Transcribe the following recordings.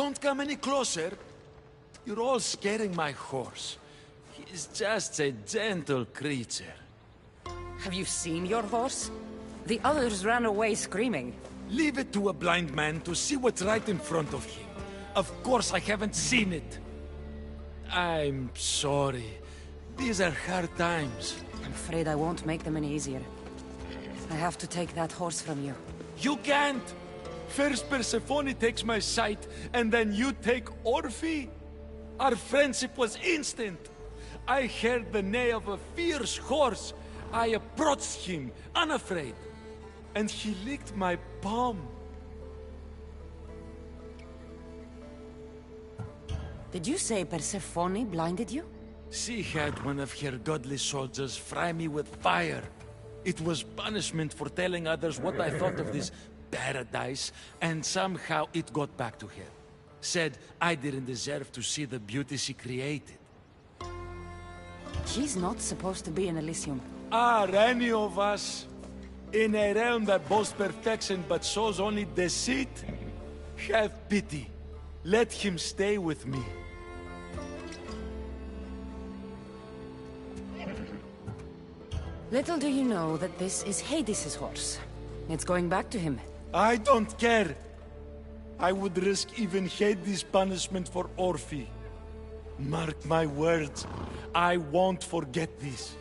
Don't come any closer. You're all scaring my horse. He's just a gentle creature. Have you seen your horse? The others ran away screaming. Leave it to a blind man to see what's right in front of him. Of course I haven't seen it. I'm sorry. These are hard times. I'm afraid I won't make them any easier. I have to take that horse from you. You can't! First Persephone takes my sight, and then you take Orphe? Our friendship was instant. I heard the neigh of a fierce horse. I approached him, unafraid. And he licked my palm. Did you say Persephone blinded you? She had one of her godly soldiers fry me with fire. It was punishment for telling others what I thought of this paradise, and somehow it got back to her. Said I didn't deserve to see the beauty she created. She's not supposed to be in Elysium. Are any of us in a realm that boasts perfection but shows only deceit? Have pity. Let him stay with me. Little do you know that this is Hades' horse. It's going back to him. I don't care. I would risk even Hades' punishment for Orphe. Mark my words, I won't forget this.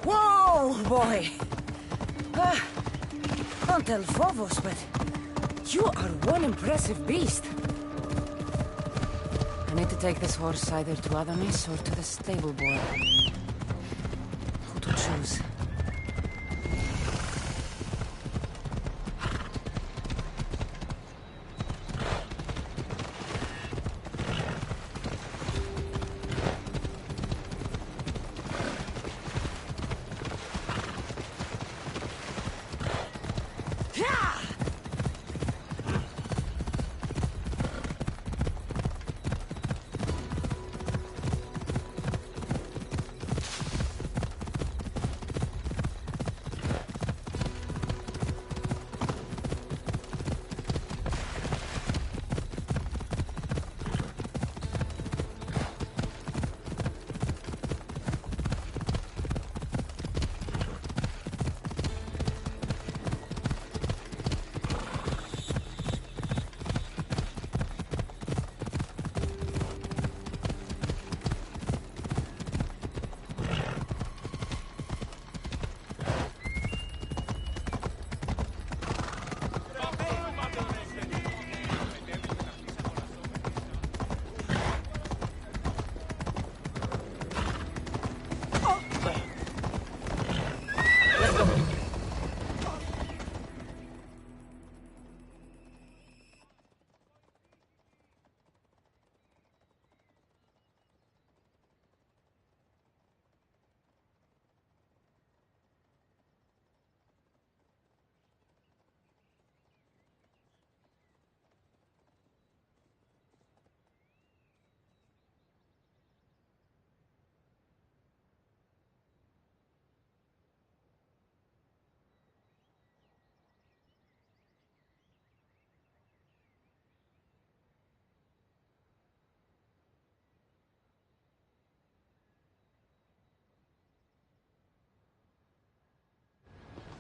Whoa, boy! Don't tell Phobos, but you are one impressive beast. I need to take this horse either to Adonis or to the stable boy. Who to choose?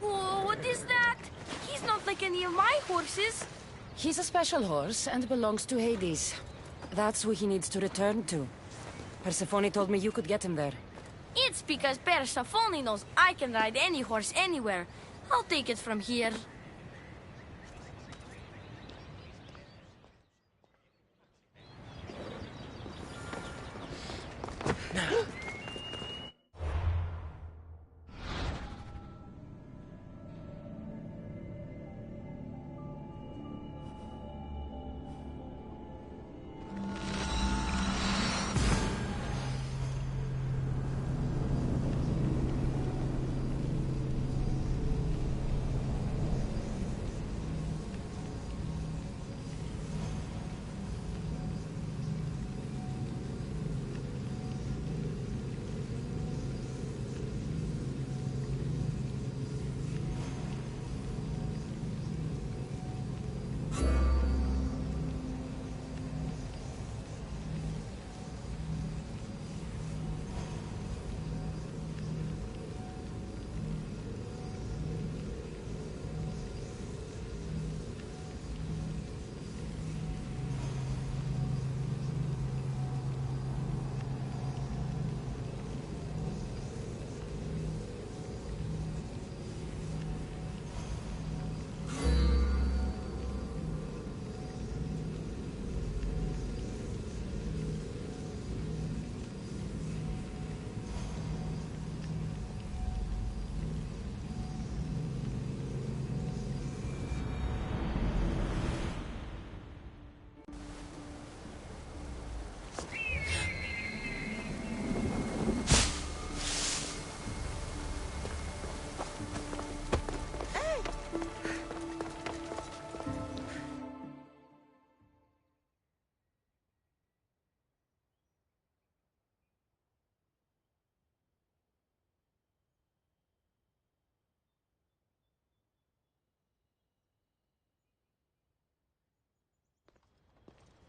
Whoa, what is that? He's not like any of my horses. He's a special horse and belongs to Hades. That's who he needs to return to. Persephone told me you could get him there. It's because Persephone knows I can ride any horse anywhere. I'll take it from here.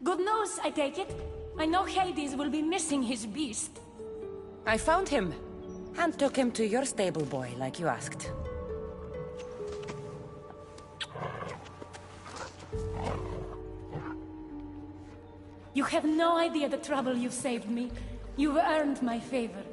Good news, I take it. I know Hades will be missing his beast. I found him, and took him to your stable boy, like you asked. You have no idea the trouble you've saved me. You've earned my favor.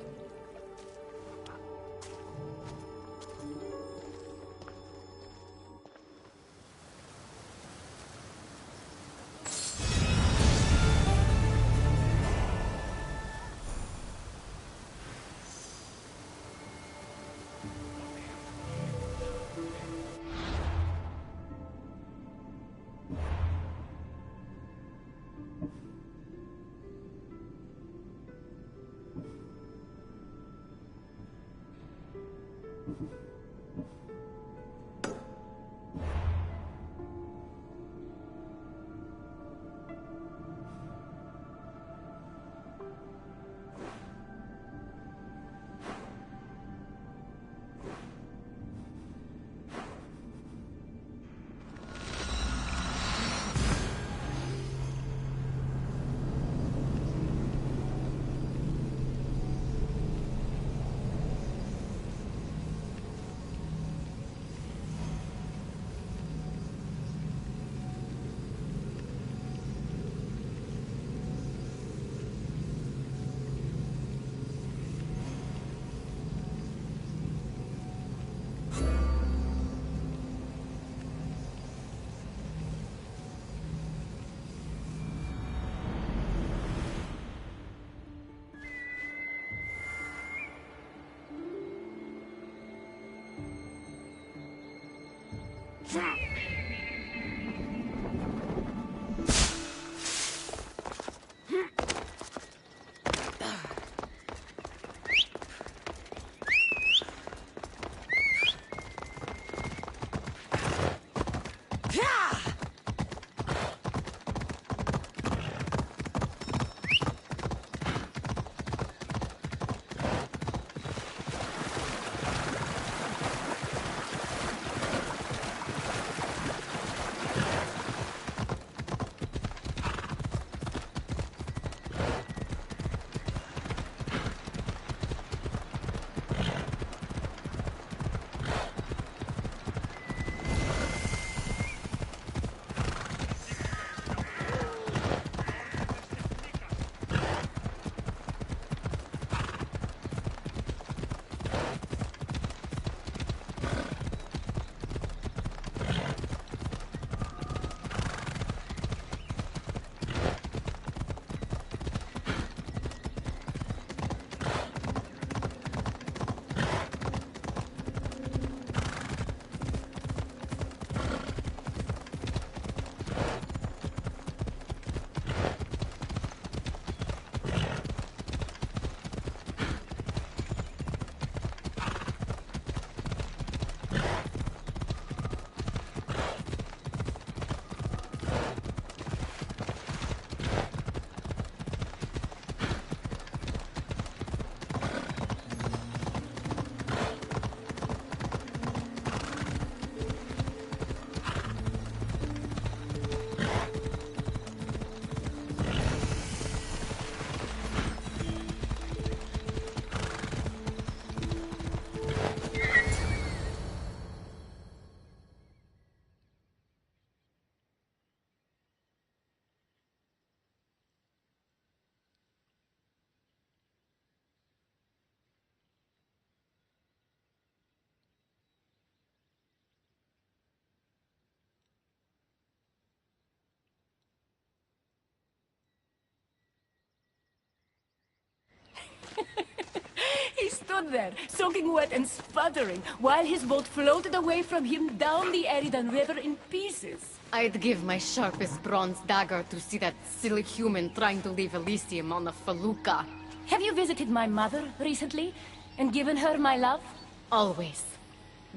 He stood there, soaking wet and sputtering, while his boat floated away from him down the Eridan River in pieces. I'd give my sharpest bronze dagger to see that silly human trying to leave Elysium on a felucca. Have you visited my mother recently, and given her my love? Always.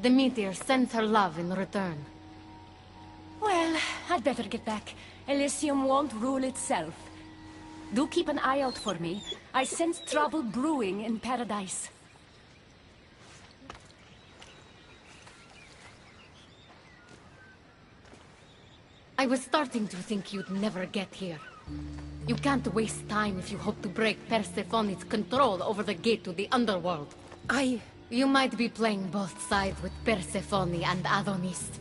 The meteor sends her love in return. Well, I'd better get back. Elysium won't rule itself. Do keep an eye out for me. I sense trouble brewing in Paradise. I was starting to think you'd never get here. You can't waste time if you hope to break Persephone's control over the gate to the underworld. You might be playing both sides with Persephone and Adonis,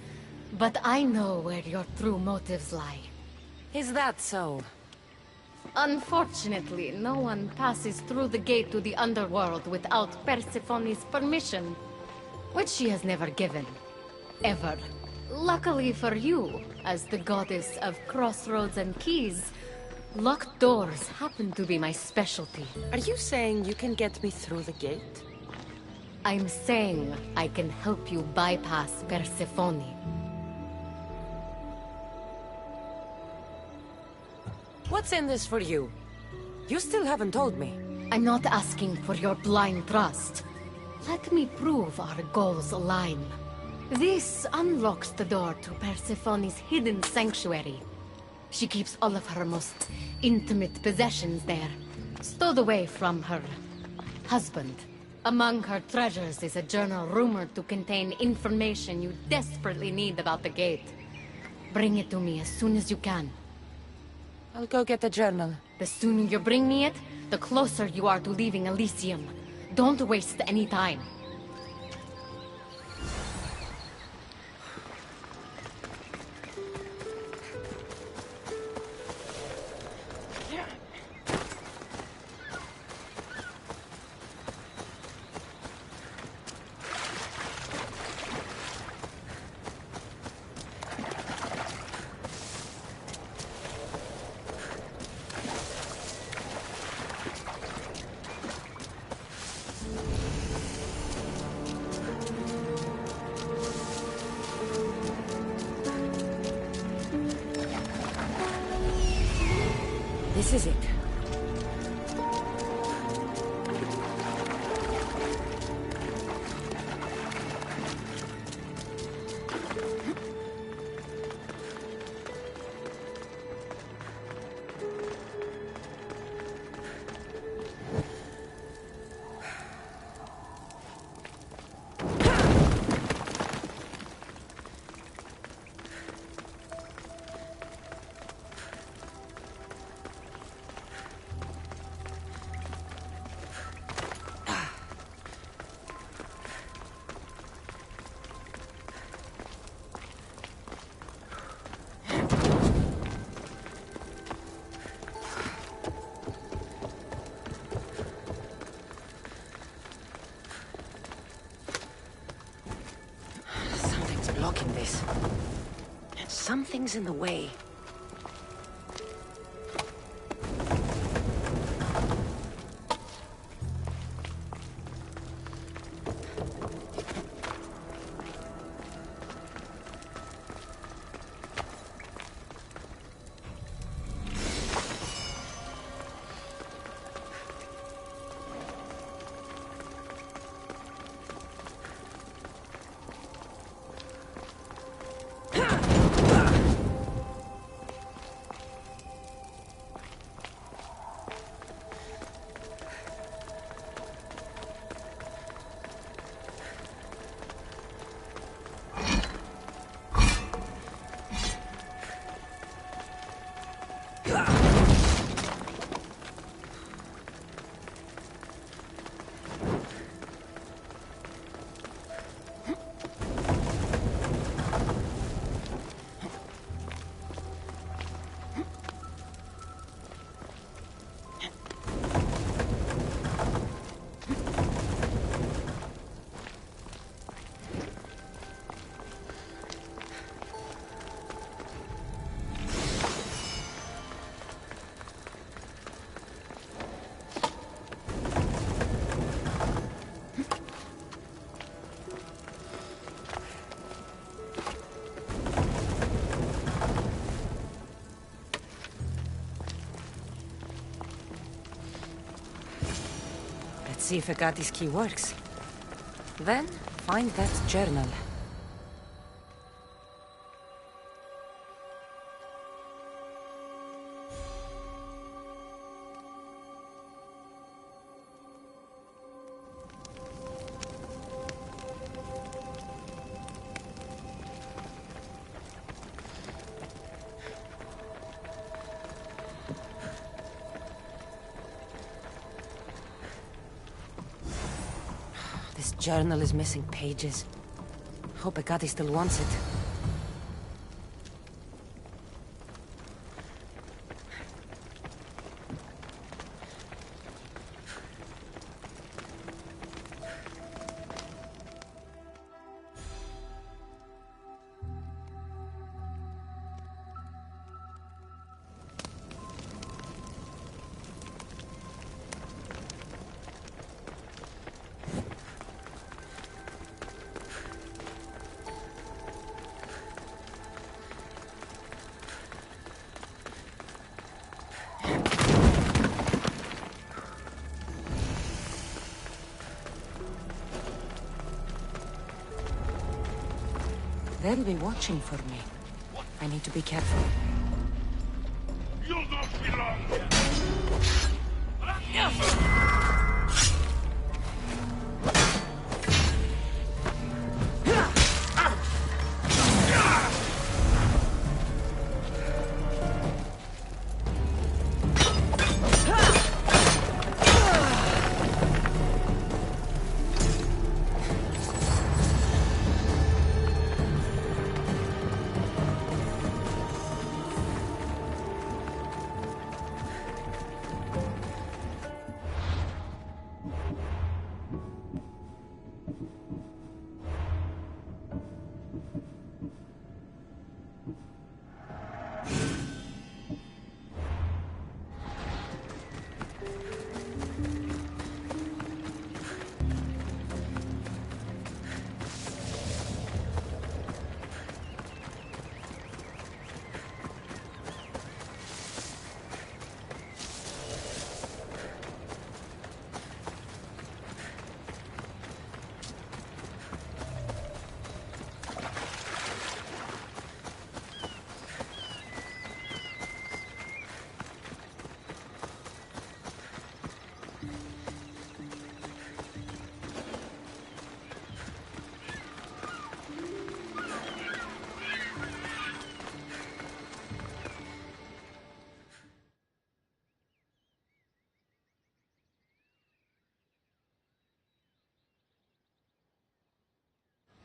but I know where your true motives lie. Is that so? Unfortunately, no one passes through the gate to the underworld without Persephone's permission, which she has never given. Ever. Luckily for you, as the goddess of crossroads and keys, locked doors happen to be my specialty. Are you saying you can get me through the gate? I'm saying I can help you bypass Persephone. What's in this for you? You still haven't told me. I'm not asking for your blind trust. Let me prove our goals align. This unlocks the door to Persephone's hidden sanctuary. She keeps all of her most intimate possessions there, stowed away from her husband. Among her treasures is a journal rumored to contain information you desperately need about the gate. Bring it to me as soon as you can. I'll go get the journal. The sooner you bring me it, the closer you are to leaving Elysium. Don't waste any time. This is it. Blocking this. Something's in the way. See if Agate's key works. Then, find that journal. journal is missing pages. Hope Hecate still wants it. They'll be watching for me. I need to be careful. You'll not belong here!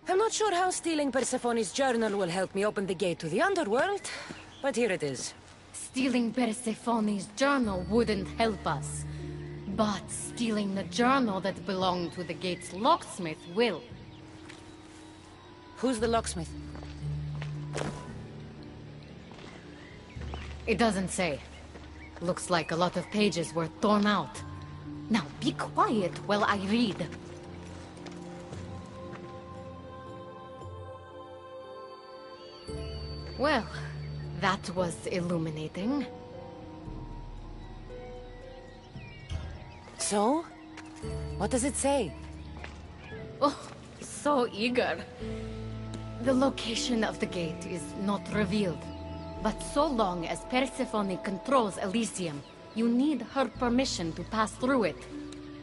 I'm not sure how stealing Persephone's journal will help me open the gate to the underworld, but here it is. Stealing Persephone's journal wouldn't help us. But stealing the journal that belonged to the gate's locksmith will. Who's the locksmith? It doesn't say. Looks like a lot of pages were torn out. Now be quiet while I read. Well, that was illuminating. So? What does it say? Oh, so eager. The location of the gate is not revealed. But so long as Persephone controls Elysium, you need her permission to pass through it.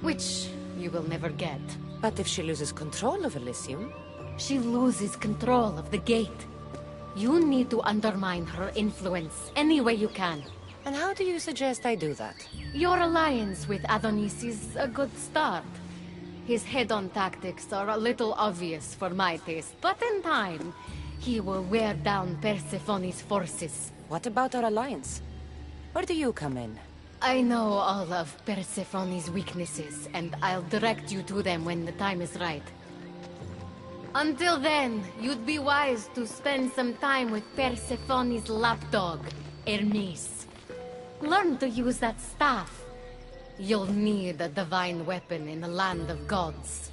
Which you will never get. But if she loses control of Elysium? She loses control of the gate. You need to undermine her influence any way you can. And how do you suggest I do that? Your alliance with Adonis is a good start. His head-on tactics are a little obvious for my taste, but in time, he will wear down Persephone's forces. What about our alliance? Where do you come in? I know all of Persephone's weaknesses, and I'll direct you to them when the time is right. Until then, you'd be wise to spend some time with Persephone's lapdog, Hermes. Learn to use that staff. You'll need a divine weapon in the land of gods.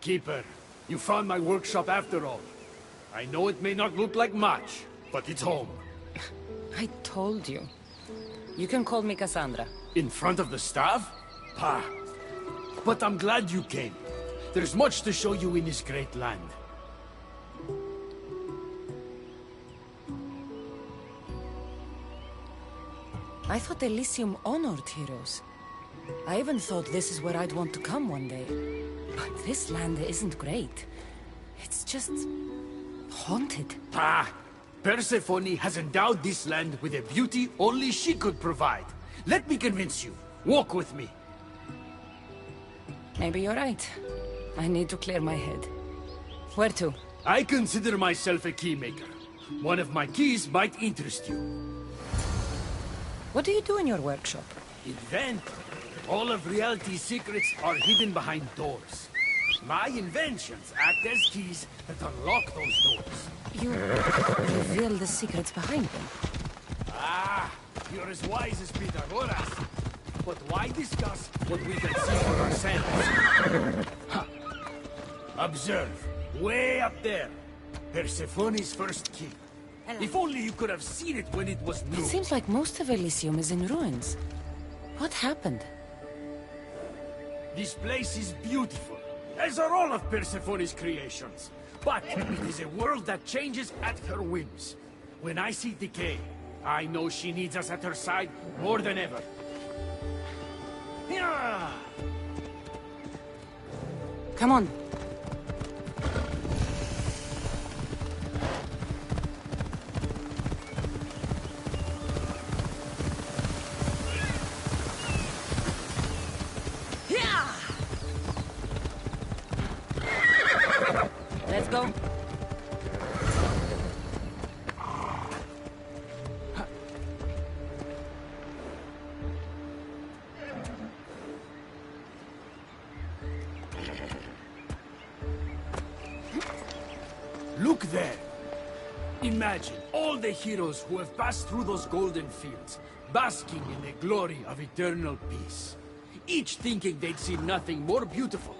Keeper, you found my workshop after all. I know it may not look like much, but it's home. I told you. You can call me Cassandra. In front of the staff? Pah. But I'm glad you came. There's much to show you in this great land. I thought Elysium honored heroes. I even thought this is where I'd want to come one day. But this land isn't great. It's just... haunted. Pah! Persephone has endowed this land with a beauty only she could provide. Let me convince you. Walk with me. Maybe you're right. I need to clear my head. Where to? I consider myself a keymaker. One of my keys might interest you. What do you do in your workshop? Invent. All of reality's secrets are hidden behind doors. My inventions act as keys that unlock those doors. You reveal the secrets behind them. Ah, you're as wise as Pythagoras. But why discuss what we can see for ourselves? Observe, way up there, Persephone's first key. If only you could have seen it when it was new. It seems like most of Elysium is in ruins. What happened? This place is beautiful, as are all of Persephone's creations. But it is a world that changes at her whims. When I see decay, I know she needs us at her side more than ever. Yeah. Come on. Let's go. Look there. Imagine all the heroes who have passed through those golden fields, basking in the glory of eternal peace. Each thinking they'd see nothing more beautiful.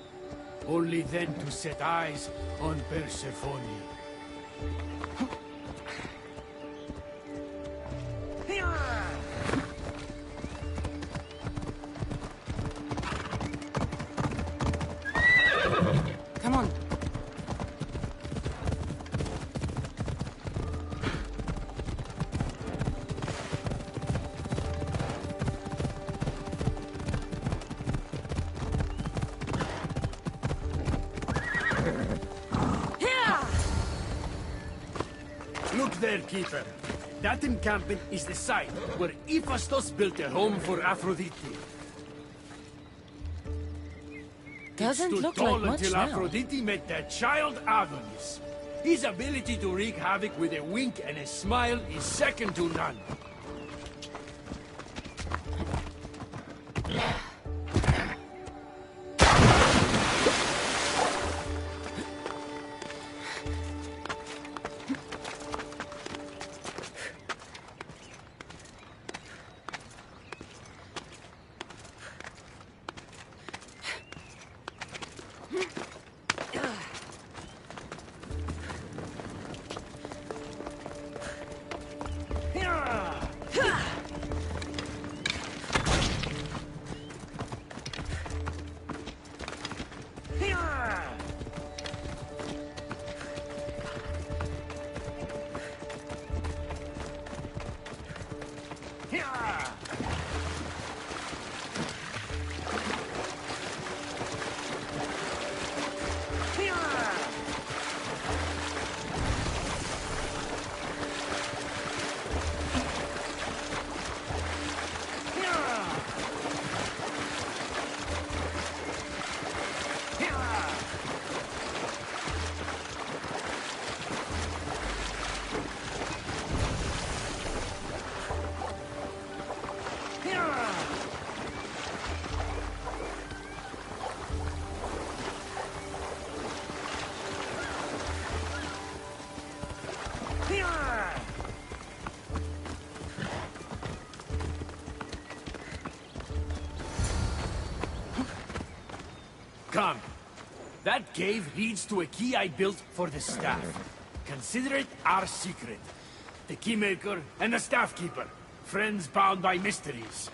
Only then to set eyes on Persephone. Come on. Look there, Keeper. That encampment is the site where Hephaestus built a home for Aphrodite. Doesn't Stood look tall like much until now. Aphrodite met their child Adonis. His ability to wreak havoc with a wink and a smile is second to none. Come. That cave leads to a key I built for the staff. Consider it our secret. The keymaker and the staff keeper. Friends bound by mysteries.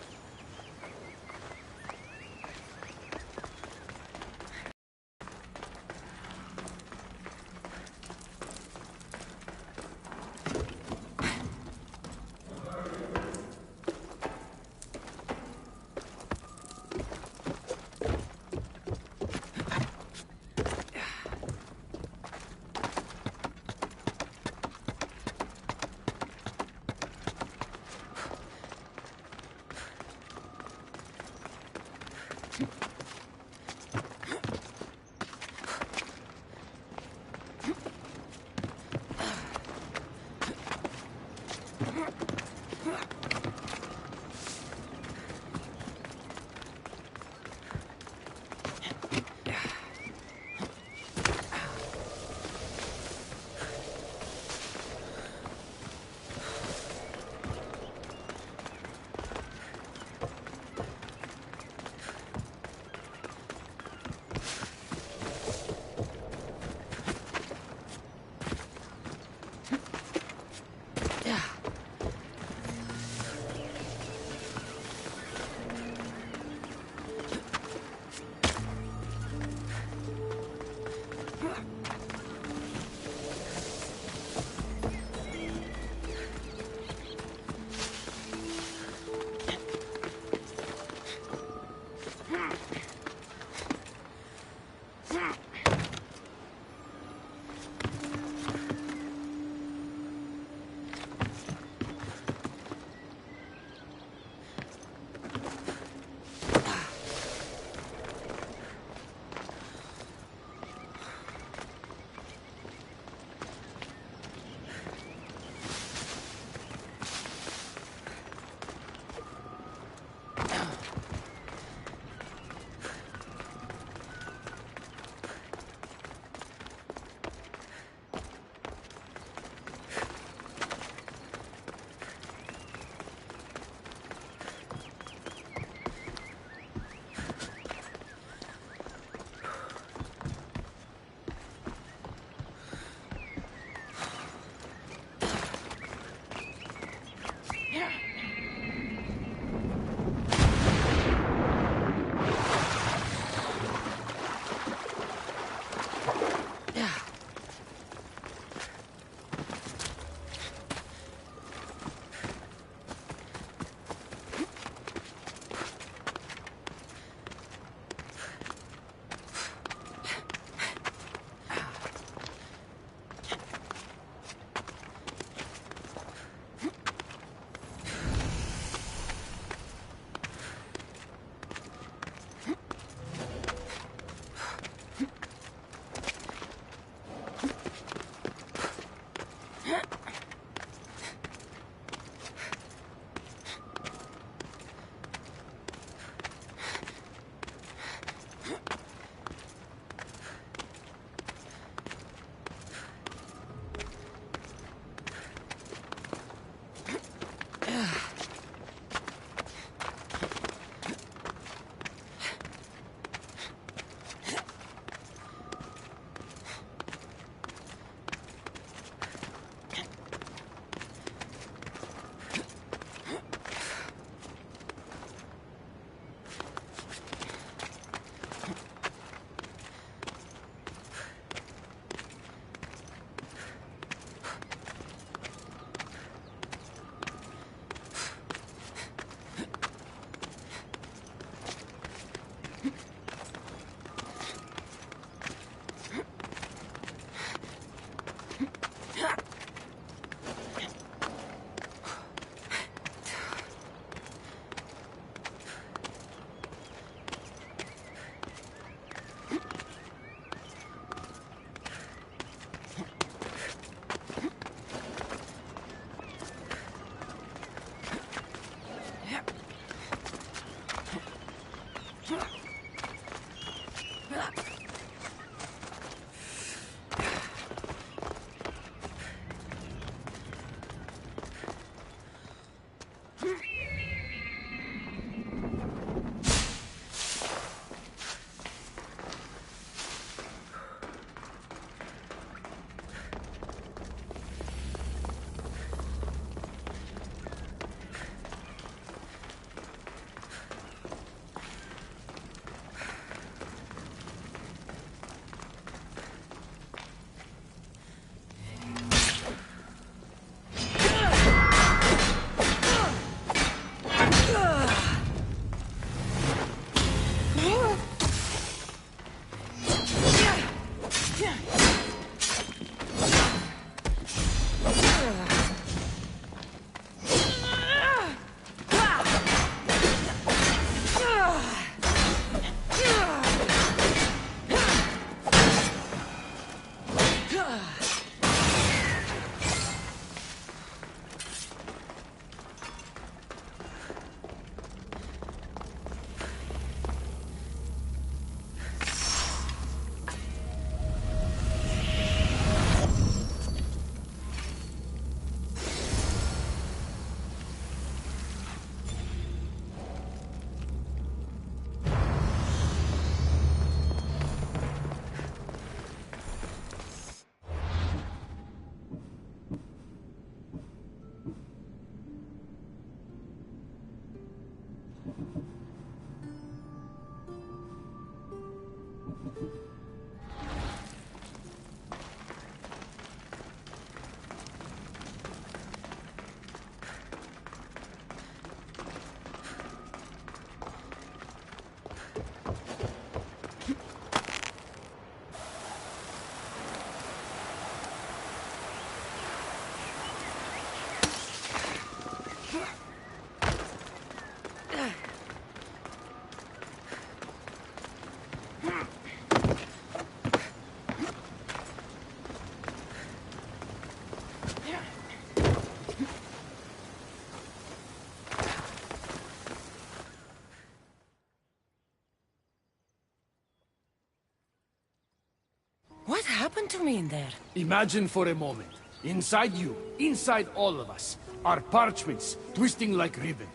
to me in there. Imagine for a moment, inside you, inside all of us, are parchments twisting like ribbon.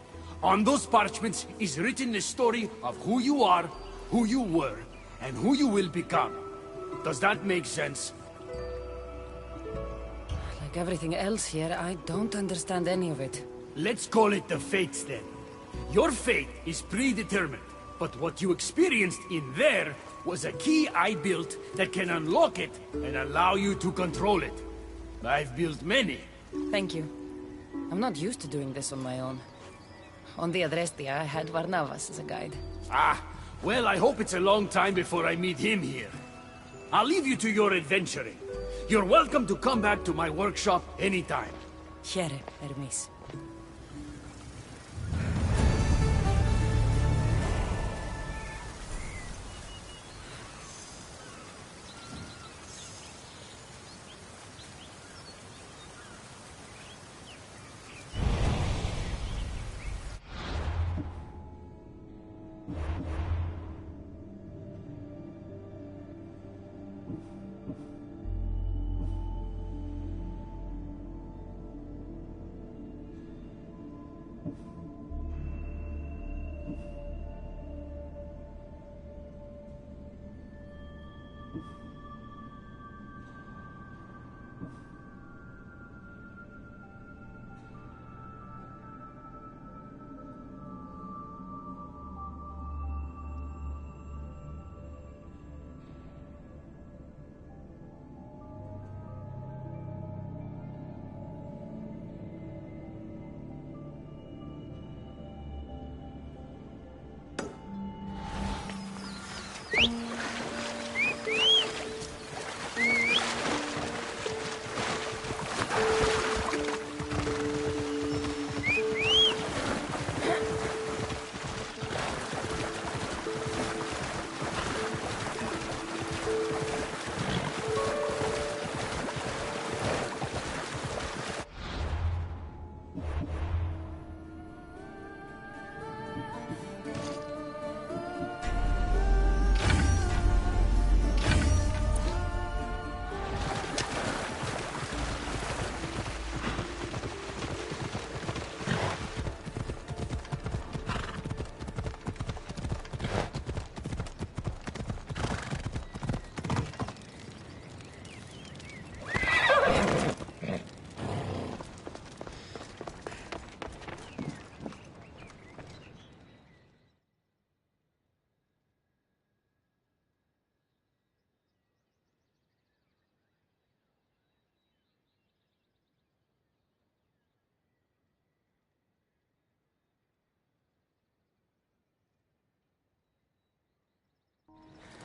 On those parchments is written the story of who you are, who you were, and who you will become. Does that make sense? Like everything else here, I don't understand any of it. Let's call it the fates then. Your fate is predetermined, but what you experienced in there was a key I built that can unlock it and allow you to control it. I've built many. Thank you. I'm not used to doing this on my own. On the Adrestia, I had Varnavas as a guide. Ah, well, I hope it's a long time before I meet him here. I'll leave you to your adventuring. You're welcome to come back to my workshop anytime. Here, Hermes.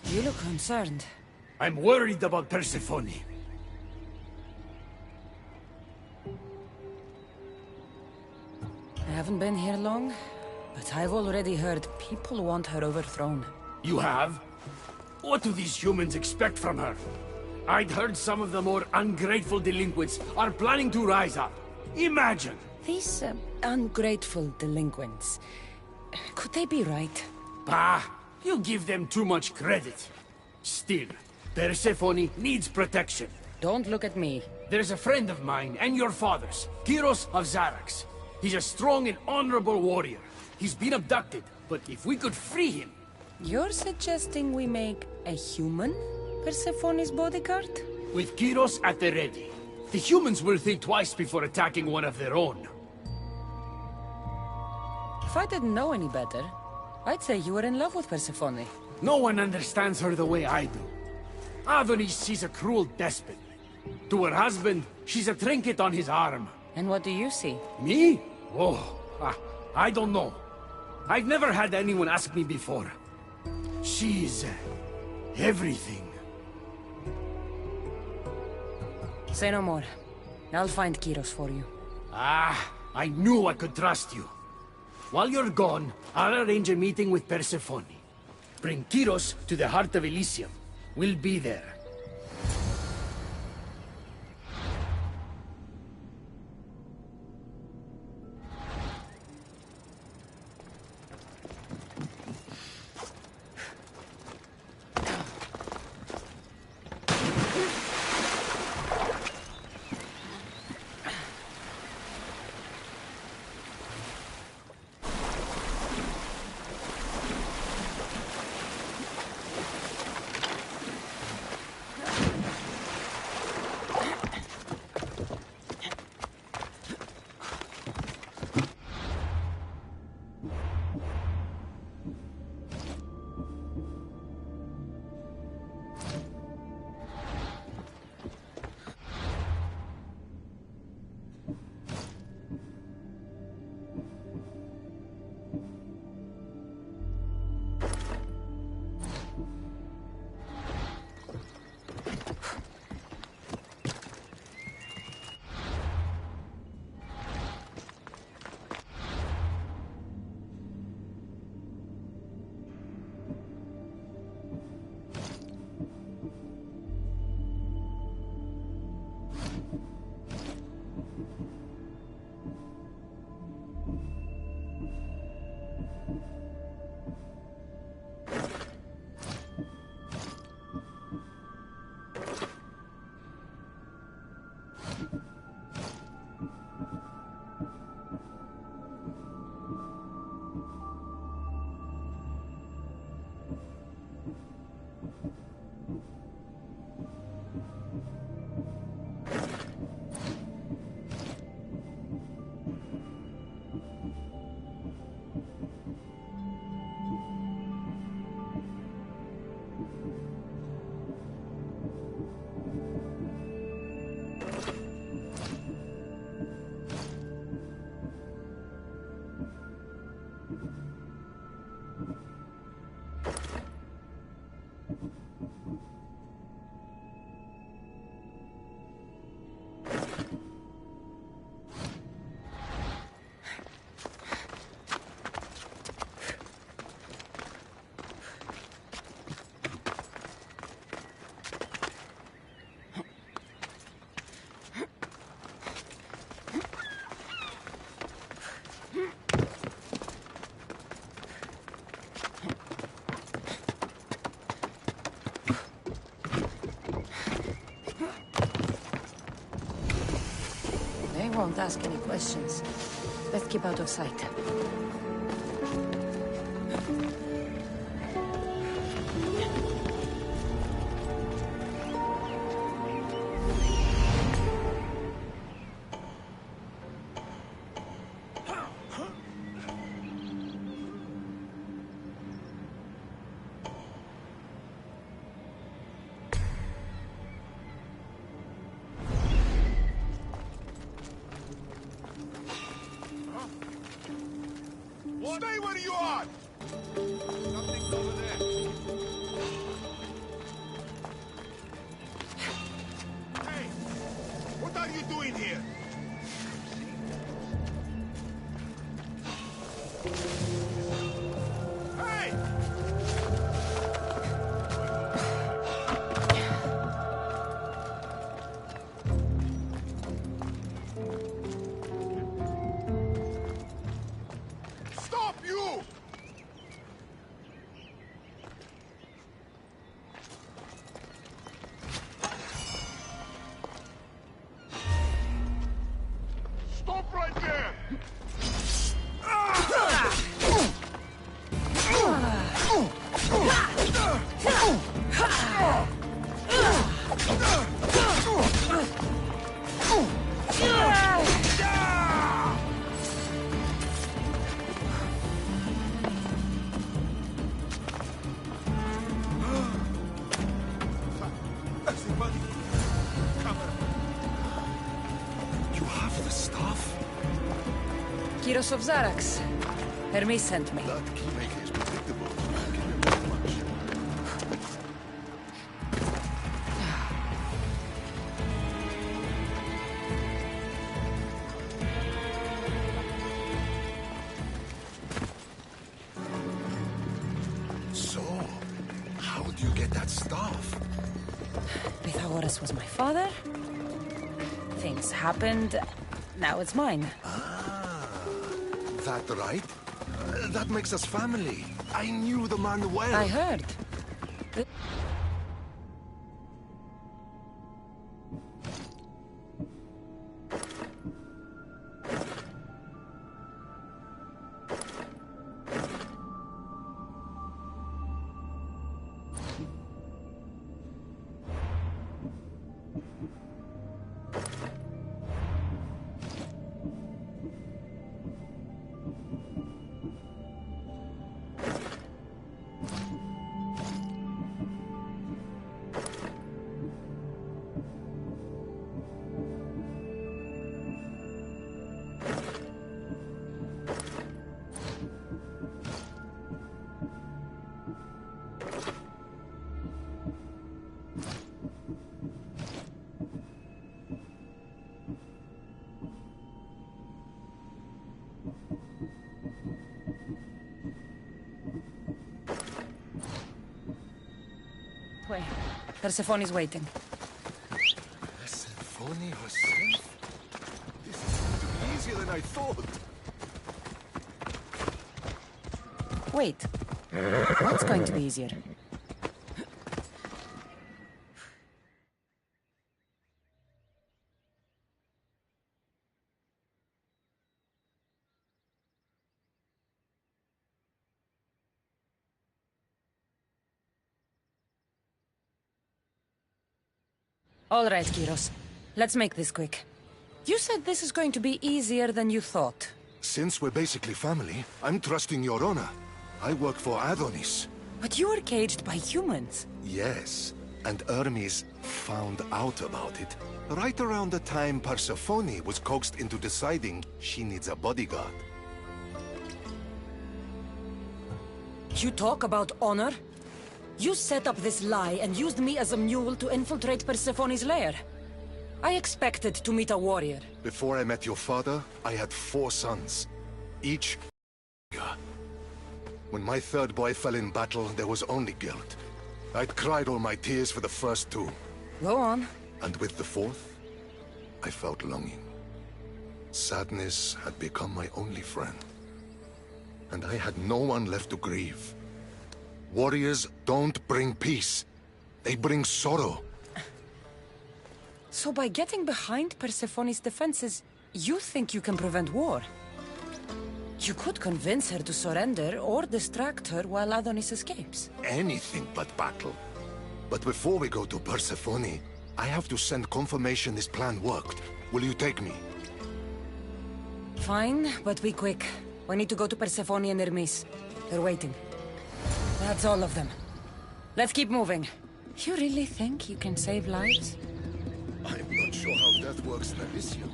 You look concerned. I'm worried about Persephone. I haven't been here long, but I've already heard people want her overthrown. You have? What do these humans expect from her? I'd heard some of the more ungrateful delinquents are planning to rise up. Imagine! These ungrateful delinquents, could they be right? Bah! You give them too much credit. Still, Persephone needs protection. Don't look at me. There's a friend of mine and your father's, Kyros of Zarax. He's a strong and honorable warrior. He's been abducted, but if we could free him... You're suggesting we make a human Persephone's bodyguard? With Kyros at the ready, the humans will think twice before attacking one of their own. If I didn't know any better, I'd say you were in love with Persephone. No one understands her the way I do. Adonis, she's a cruel despot. To her husband, she's a trinket on his arm. And what do you see? Me? Oh, I don't know. I've never had anyone ask me before. She's... everything. Say no more. I'll find Kyros for you. Ah, I knew I could trust you. While you're gone, I'll arrange a meeting with Persephone. Bring Kyros to the heart of Elysium. We'll be there. won't ask any questions. Best keep out of sight. Stay where you are! Something's over there. Hey! What are you doing here? Hey! Stop you! Stop right there! Everybody, cover. You have the stuff? Kyros of Zarax. Hermes sent me. That keymaker is predictable. I'll give him that much. So, how do you get that stuff? Pythagoras was my father. Things happened. Now it's mine. That right? That makes us family. I knew the man well. I heard. Wait. Persephone's waiting. Persephone herself? This is going to be easier than I thought. Wait. What's going to be easier? All right, Kyros. Let's make this quick. You said this is going to be easier than you thought. Since we're basically family, I'm trusting your honor. I work for Adonis. But you were caged by humans. Yes, and Hermes found out about it. Right around the time Persephone was coaxed into deciding she needs a bodyguard. You talk about honor? You set up this lie and used me as a mule to infiltrate Persephone's lair. I expected to meet a warrior. Before I met your father, I had 4 sons. Each... When my third boy fell in battle, there was only guilt. I'd cried all my tears for the first 2. Go on. And with the 4th, I felt longing. Sadness had become my only friend. And I had no one left to grieve. Warriors don't bring peace. They bring sorrow. So by getting behind Persephone's defenses, You think you can prevent war? You could convince her to surrender or distract her while Adonis escapes. Anything but battle. But before we go to Persephone, I have to send confirmation this plan worked. Will you take me? Fine, but be quick. We need to go to Persephone and Hermes. They're waiting. That's all of them. Let's keep moving. You really think you can save lives? I'm not sure how that works in Elysium.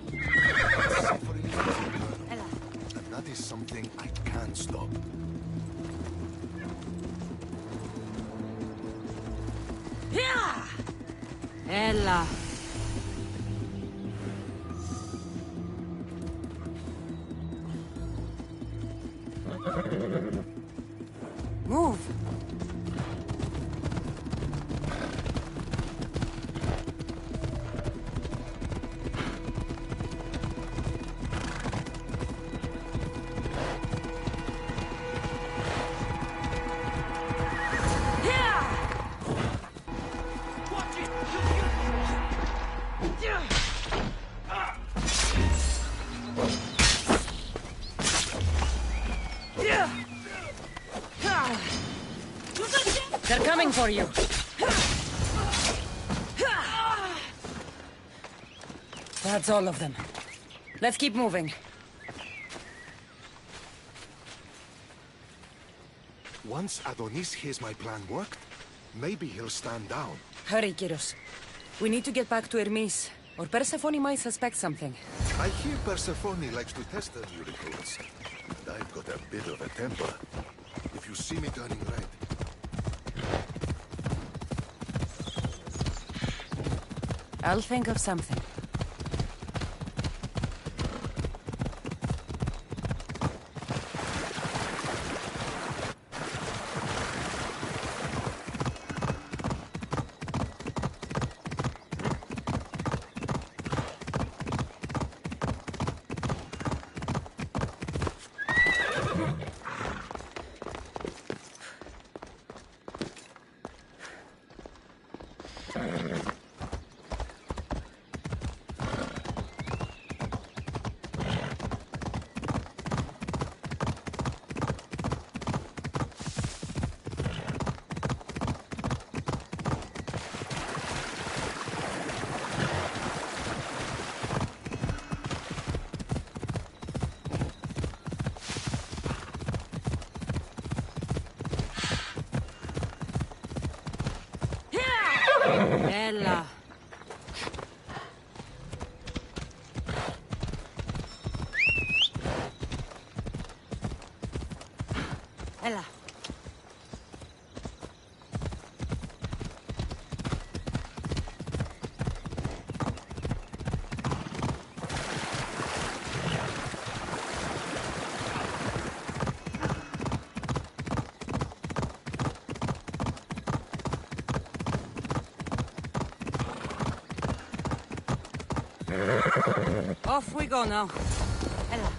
Suffering is eternal, and that is something I can't stop. Yeah! Ella. Move! They're coming for you! That's all of them. Let's keep moving. Once Adonis hears my plan worked, maybe he'll stand down. Hurry, Kyros. We need to get back to Hermes, or Persephone might suspect something. I hear Persephone likes to test her new recruits. And I've got a bit of a temper. If you see me turning right... I'll think of something. Ella. Ella. Off we go now. Ella.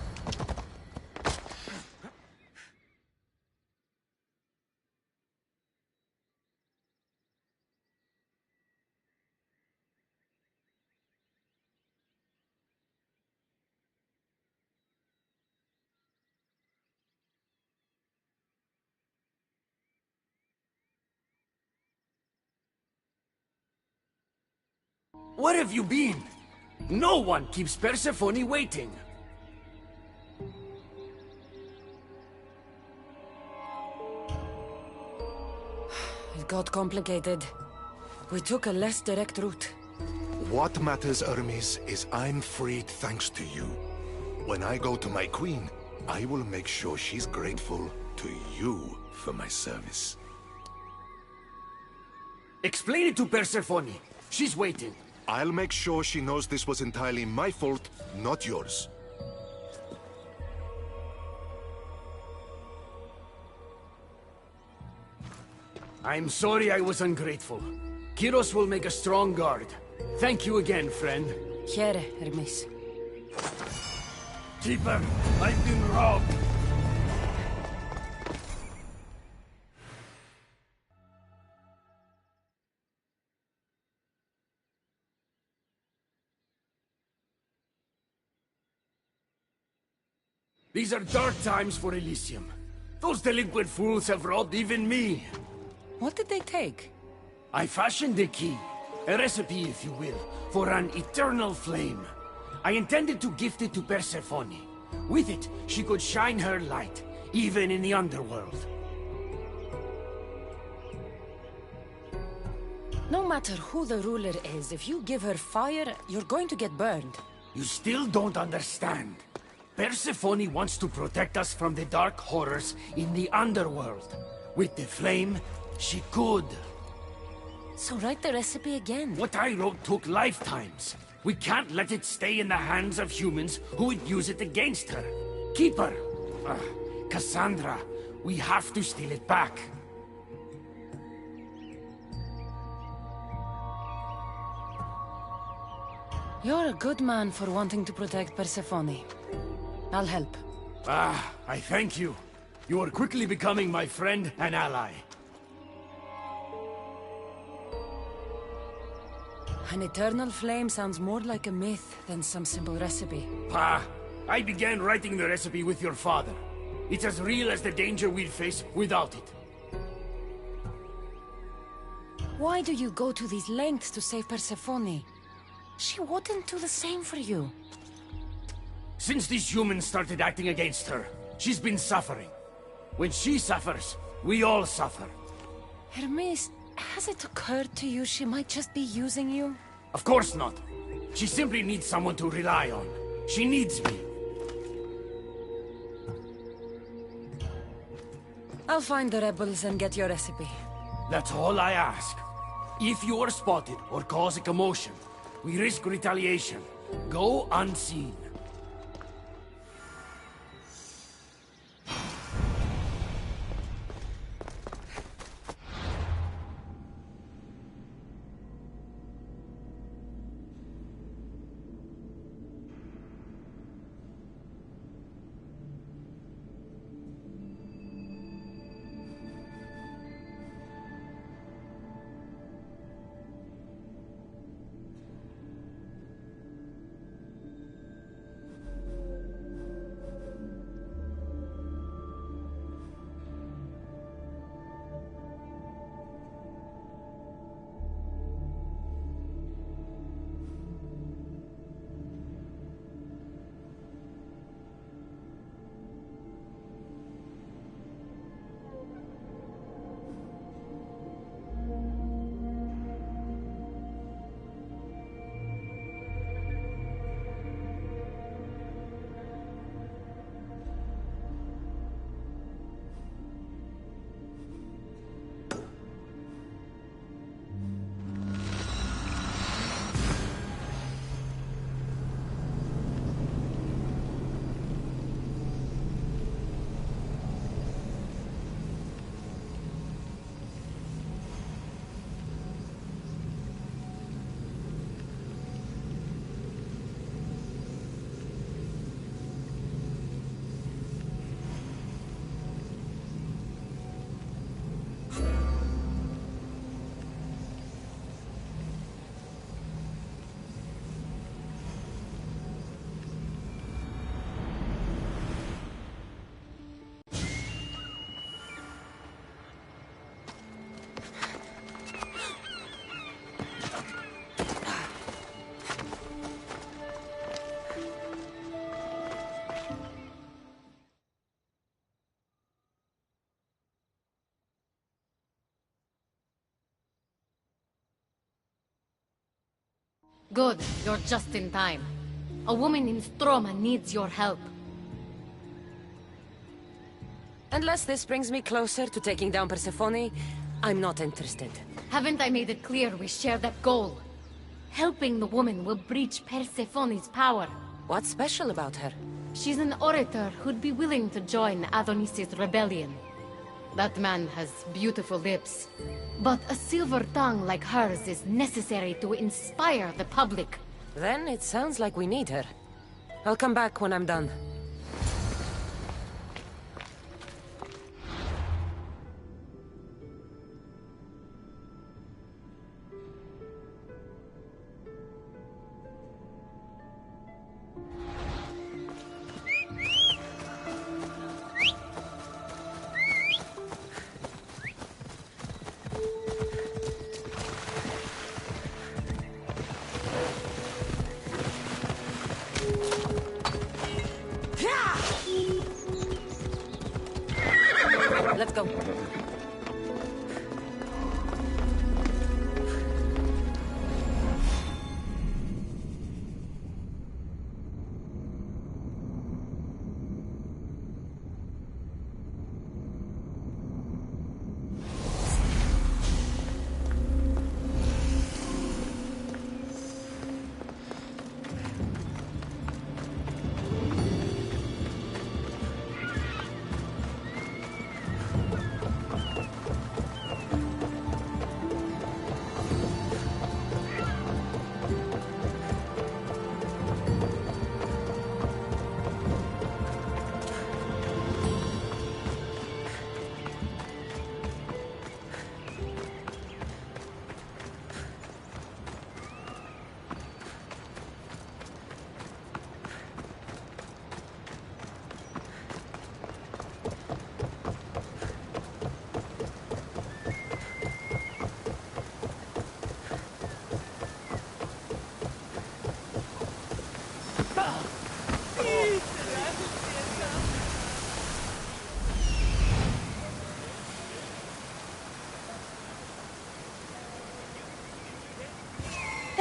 Where have you been? No one keeps Persephone waiting. It got complicated. We took a less direct route. What matters, Hermes, is I'm freed thanks to you. When I go to my queen, I will make sure she's grateful to you for my service. Explain it to Persephone. She's waiting. I'll make sure she knows this was entirely my fault, not yours. I'm sorry I was ungrateful. Kyros will make a strong guard. Thank you again, friend. Here, Hermes. Keeper, I've been robbed. These are dark times for Elysium. Those delinquent fools have robbed even me. What did they take? I fashioned a key, a recipe if you will, for an eternal flame. I intended to gift it to Persephone. With it, she could shine her light, even in the underworld. No matter who the ruler is, if you give her fire, you're going to get burned. You still don't understand. Persephone wants to protect us from the dark horrors in the underworld. With the flame, she could. So write the recipe again. What I wrote took lifetimes. We can't let it stay in the hands of humans who would use it against her. Keep her. Cassandra, we have to steal it back. You're a good man for wanting to protect Persephone. I'll help. I thank you. You are quickly becoming my friend and ally. An eternal flame sounds more like a myth than some simple recipe. I began writing the recipe with your father. It's as real as the danger we'd face without it. Why do you go to these lengths to save Persephone? She wouldn't do the same for you. Since these humans started acting against her, she's been suffering. When she suffers, we all suffer. Hermes, has it occurred to you she might just be using you? Of course not. She simply needs someone to rely on. She needs me. I'll find the rebels and get your recipe. That's all I ask. If you are spotted or cause a commotion, we risk retaliation. Go unseen. Good, you're just in time. A woman in Stroma needs your help. Unless this brings me closer to taking down Persephone, I'm not interested. Haven't I made it clear we share that goal? Helping the woman will breach Persephone's power. What's special about her? She's an orator who'd be willing to join Adonis's rebellion. That man has beautiful lips. But a silver tongue like hers is necessary to inspire the public. Then it sounds like we need her. I'll come back when I'm done.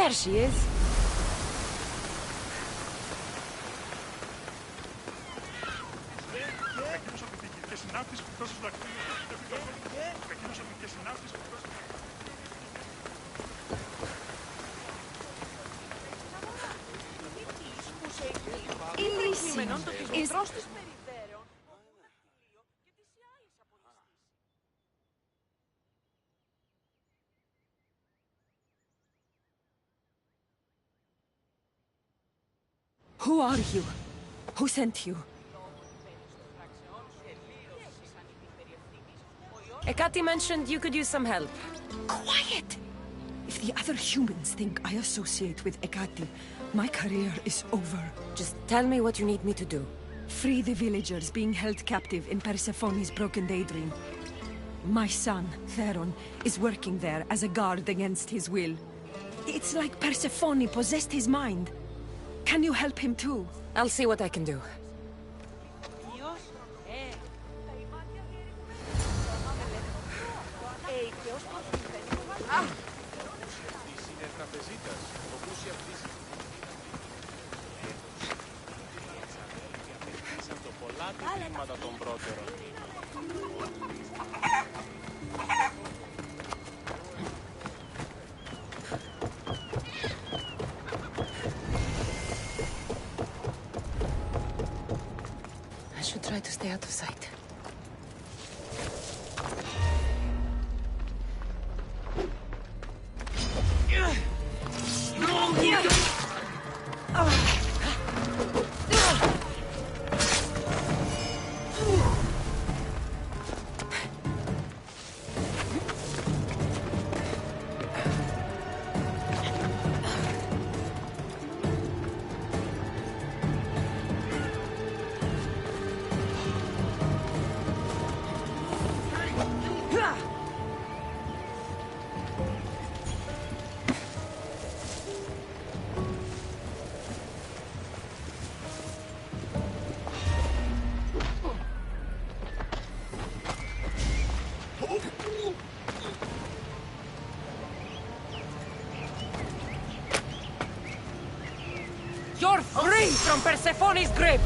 There she is. Is... Who are you? Who sent you? Ekati mentioned you could use some help. Quiet! If the other humans think I associate with Ekati, my career is over. Just tell me what you need me to do. Free the villagers being held captive in Persephone's broken daydream. My son, Theron, is working there as a guard against his will. It's like Persephone possessed his mind. Can you help him too? I'll see what I can do. I should try to stay out of sight. You're free from Persephone's grip!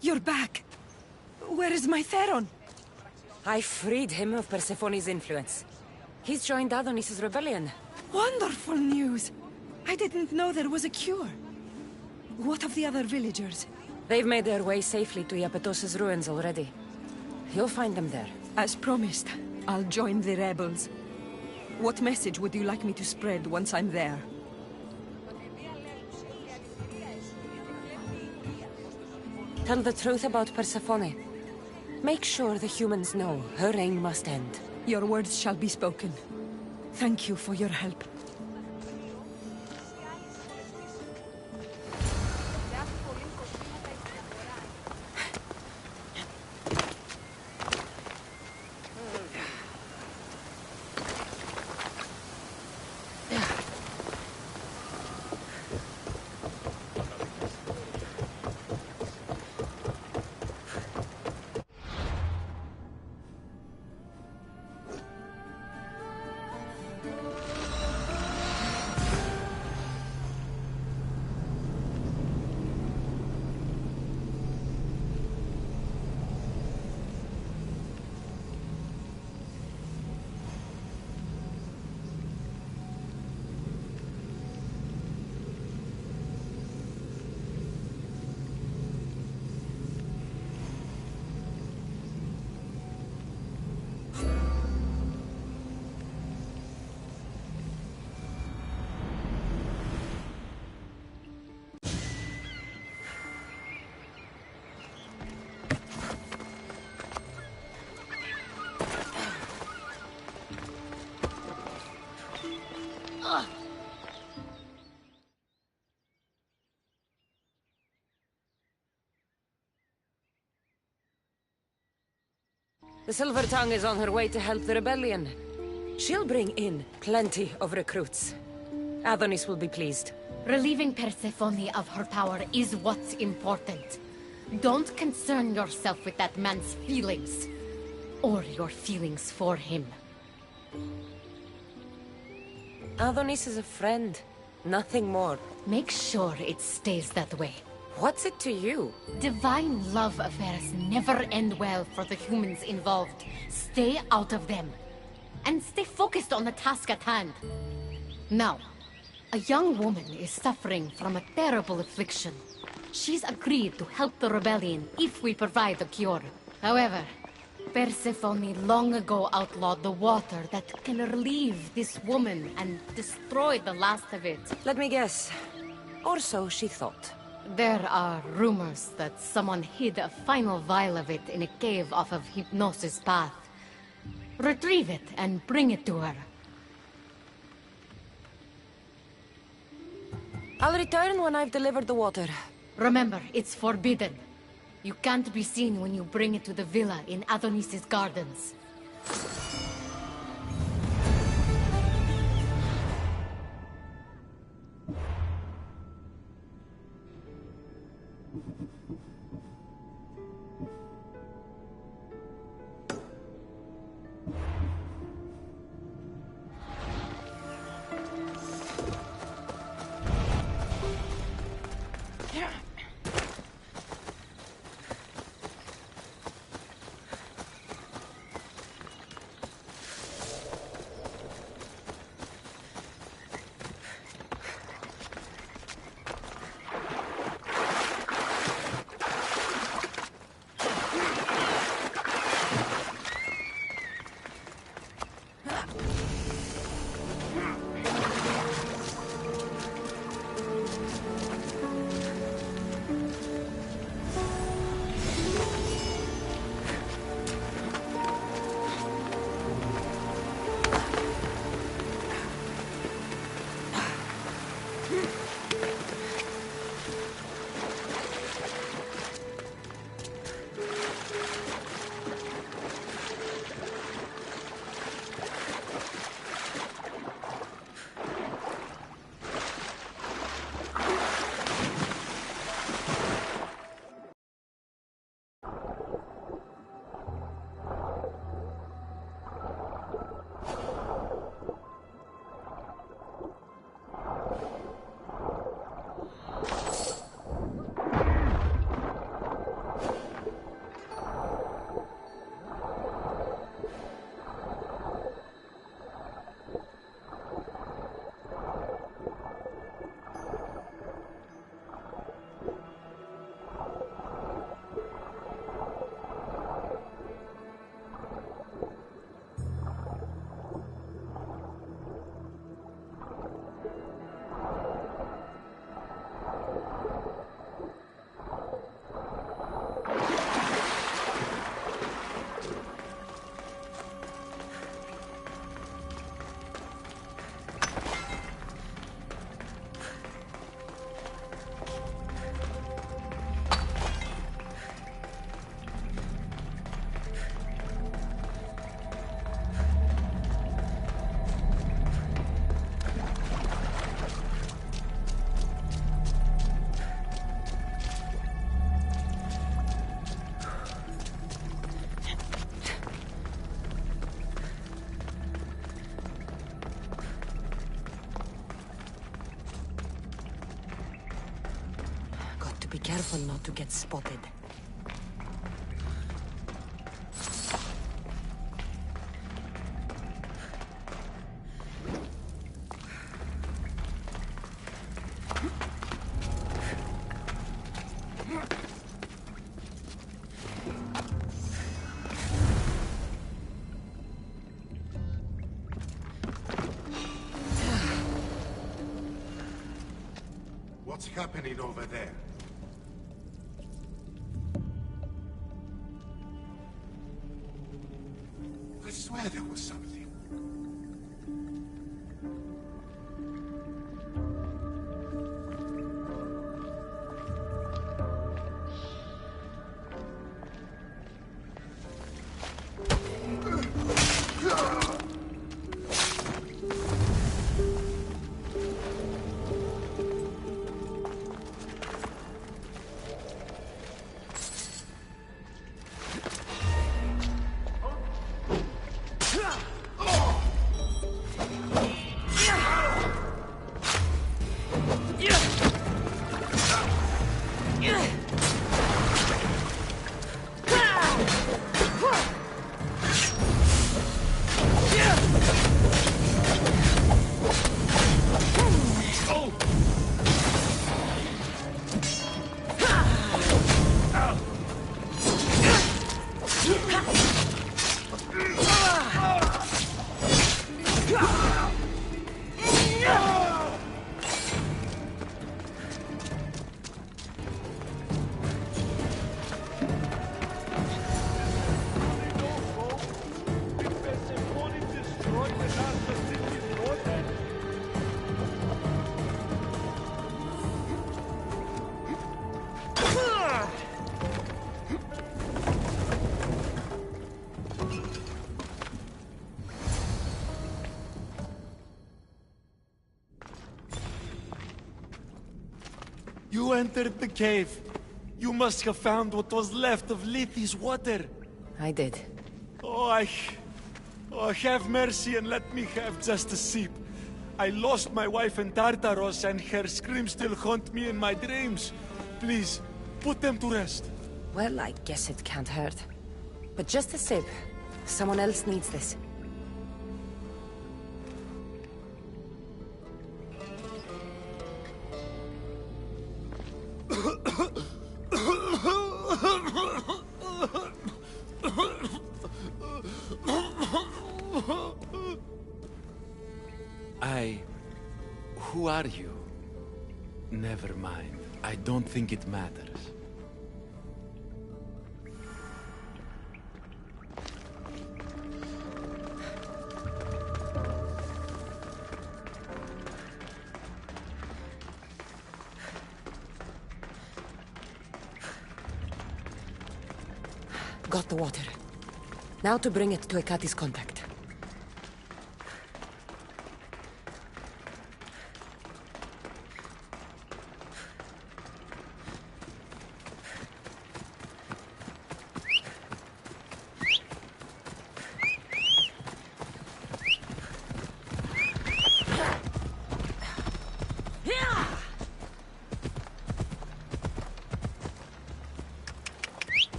You're back. Where is my Theron? I freed him of Persephone's influence. He's joined Adonis's rebellion. Wonderful news. I didn't know there was a cure. What of the other villagers? They've made their way safely to Iapetos's ruins already. You'll find them there. As promised, I'll join the rebels. What message would you like me to spread once I'm there? Tell the truth about Persephone. Make sure the humans know her reign must end. Your words shall be spoken. Thank you for your help. The Silver Tongue is on her way to help the rebellion. She'll bring in plenty of recruits. Adonis will be pleased. Relieving Persephone of her power is what's important. Don't concern yourself with that man's feelings. Or your feelings for him. Adonis is a friend, nothing more. Make sure it stays that way. What's it to you? Divine love affairs never end well for the humans involved. Stay out of them. And stay focused on the task at hand. Now, a young woman is suffering from a terrible affliction. She's agreed to help the rebellion if we provide the cure. However, Persephone long ago outlawed the water that can relieve this woman and destroy the last of it. Let me guess. Or so she thought. There are rumors that someone hid a final vial of it in a cave off of Hypnosis Path. Retrieve it and bring it to her. I'll return when I've delivered the water. Remember, it's forbidden. You can't be seen when you bring it to the villa in Adonis's gardens. Be careful not to get spotted. What's happening over there? I swear there was something. You entered the cave. You must have found what was left of Lethi's water. I did. Oh, have mercy and let me have just a sip. I lost my wife in Tartaros and her screams still haunt me in my dreams. Please, put them to rest. Well, I guess it can't hurt. But just a sip. Someone else needs this. Who are you? Never mind. I don't think it matters. Got the water. Now to bring it to Ekati's contact.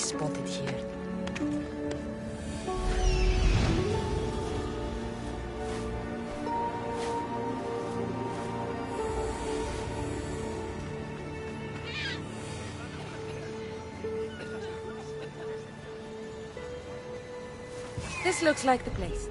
spotted here. This looks like the place.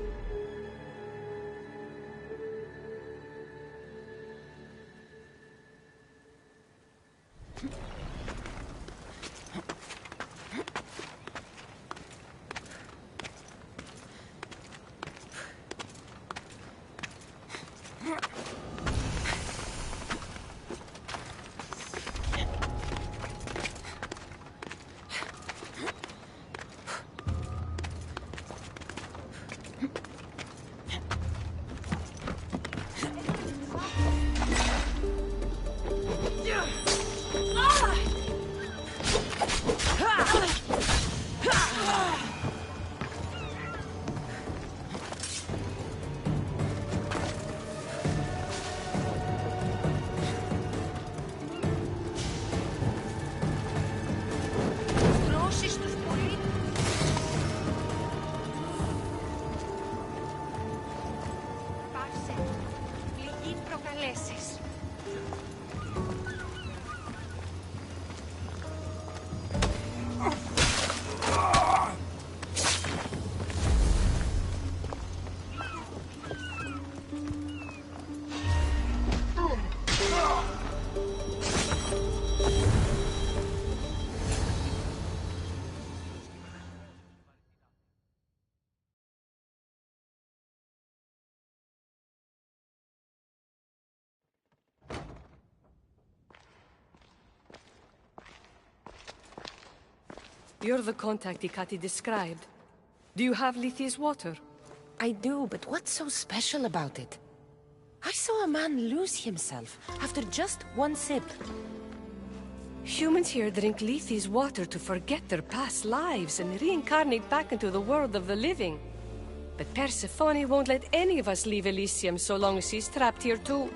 You're the contact Ikati described. Do you have Lethi's water? I do, but what's so special about it? I saw a man lose himself after just one sip. Humans here drink Lethi's water to forget their past lives and reincarnate back into the world of the living. But Persephone won't let any of us leave Elysium so long as she's trapped here too.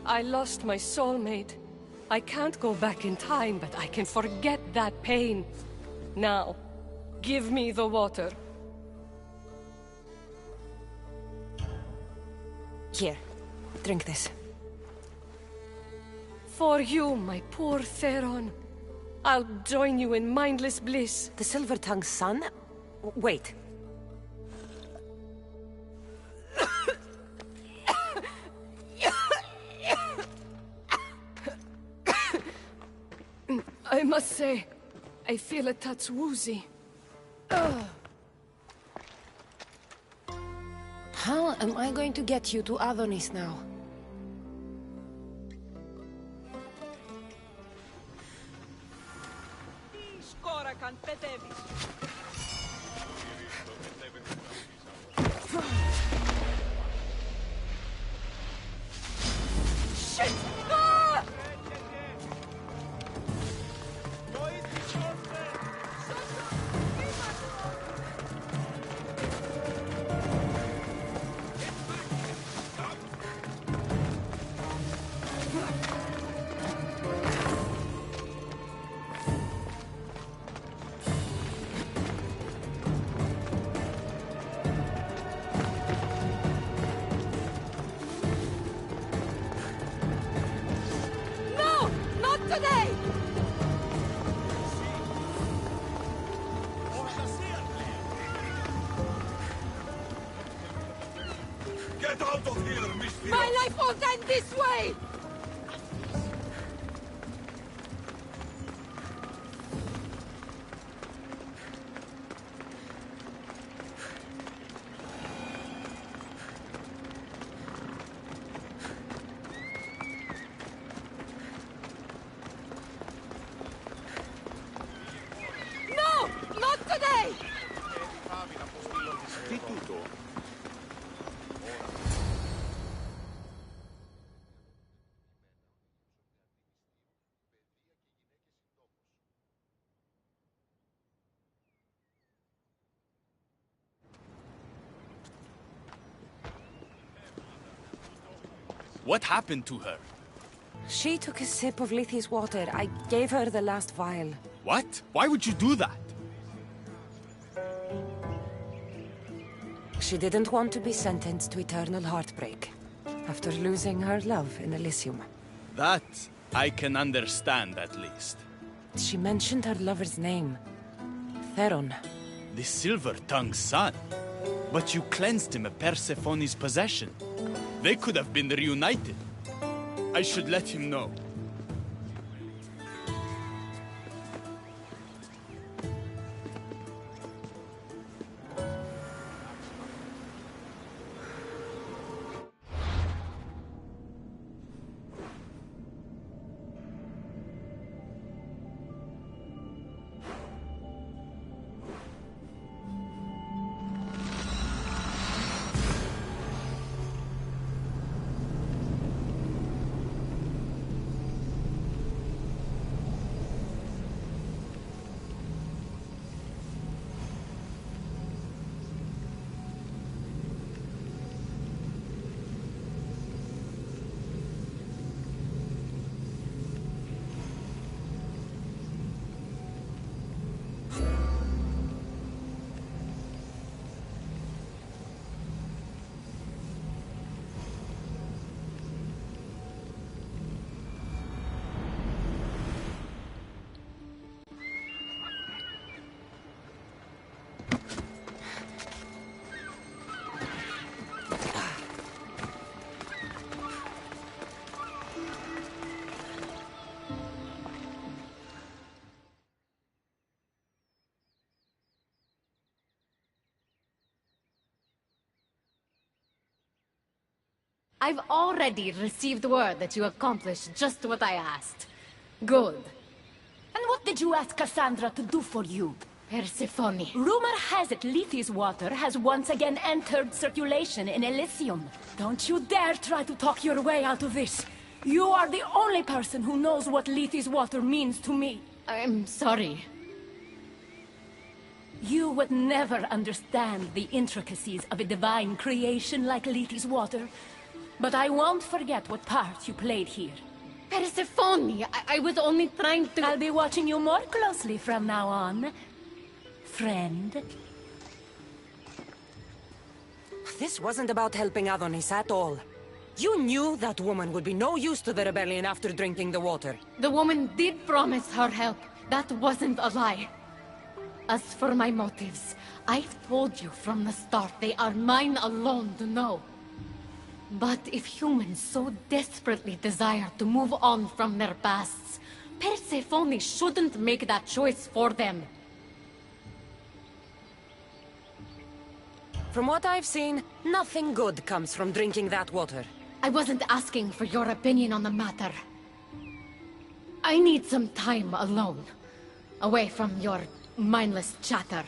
I lost my soulmate. I can't go back in time, but I can forget that pain. Now, give me the water. Here, drink this. For you, my poor Theron. I'll join you in mindless bliss. The Silver-Tongued Sun? Wait. I must say, I feel a touch woozy. How am I going to get you to Adonis now? Get out of here, Mistress! My life won't end this way! No! Not today! Τι τούτο? What happened to her? She took a sip of Lethi's water. I gave her the last vial. What? Why would you do that? She didn't want to be sentenced to eternal heartbreak after losing her love in Elysium. That I can understand, at least. She mentioned her lover's name. Theron. The Silver-Tongue's son. But you cleansed him of Persephone's possession. They could have been reunited. I should let him know. I've already received word that you accomplished just what I asked. Good. And what did you ask Cassandra to do for you? Persephone. Rumor has it Lethe's water has once again entered circulation in Elysium. Don't you dare try to talk your way out of this. You are the only person who knows what Lethe's water means to me. I'm sorry. You would never understand the intricacies of a divine creation like Lethe's water. But I won't forget what part you played here. Persephone! I was only trying to... I'll be watching you more closely from now on, friend. This wasn't about helping Adonis at all. You knew that woman would be no use to the rebellion after drinking the water. The woman did promise her help. That wasn't a lie. As for my motives, I've told you from the start they are mine alone to know. But if humans so desperately desire to move on from their pasts, Persephone shouldn't make that choice for them. From what I've seen, nothing good comes from drinking that water. I wasn't asking for your opinion on the matter. I need some time alone, away from your mindless chatter.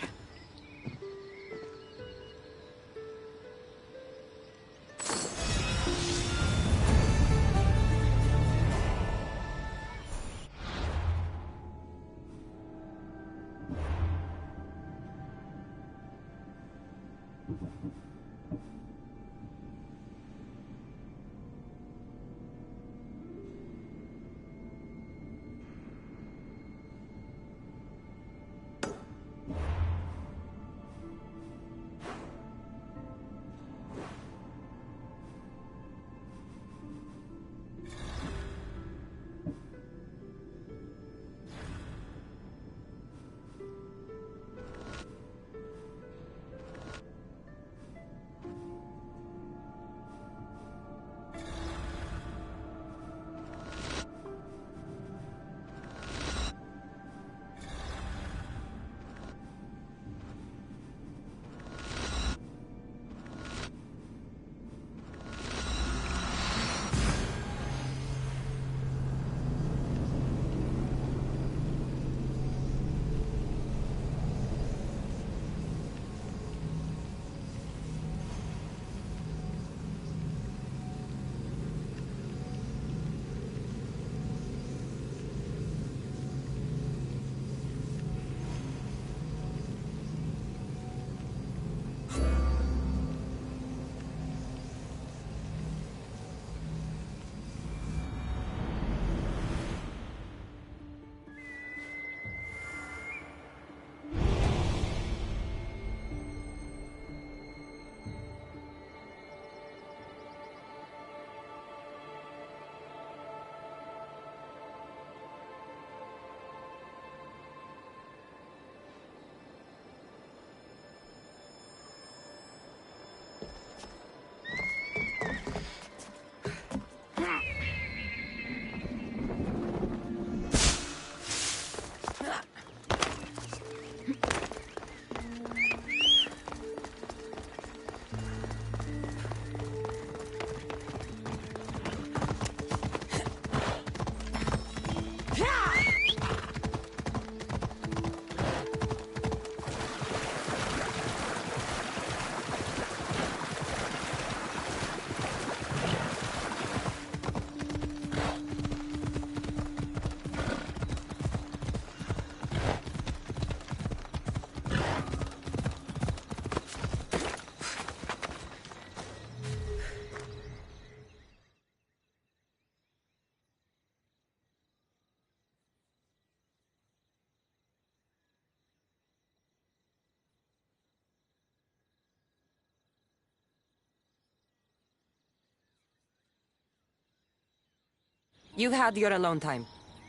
You've had your alone time.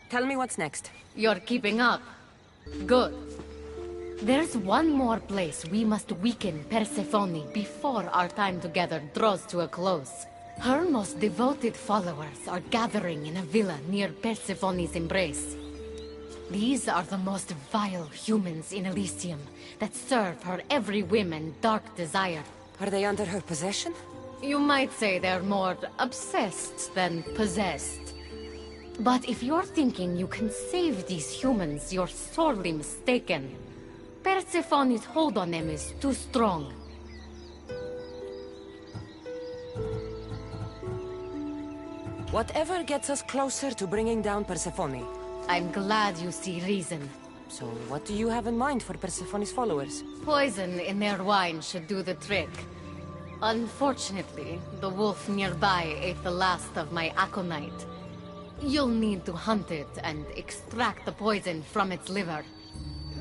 Tell me what's next. You're keeping up. Good. There's one more place we must weaken Persephone before our time together draws to a close. Her most devoted followers are gathering in a villa near Persephone's embrace. These are the most vile humans in Elysium that serve her every whim and dark desire. Are they under her possession? You might say they're more obsessed than possessed. But if you're thinking you can save these humans, you're sorely mistaken. Persephone's hold on them is too strong. Whatever gets us closer to bringing down Persephone. I'm glad you see reason. So, what do you have in mind for Persephone's followers? Poison in their wine should do the trick. Unfortunately, the wolf nearby ate the last of my aconite. You'll need to hunt it and extract the poison from its liver.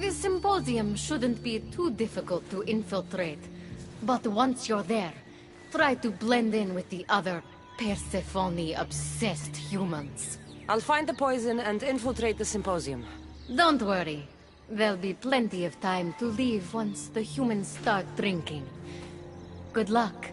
The symposium shouldn't be too difficult to infiltrate, but once you're there, try to blend in with the other Persephone-obsessed humans. I'll find the poison and infiltrate the symposium. Don't worry. There'll be plenty of time to leave once the humans start drinking. Good luck.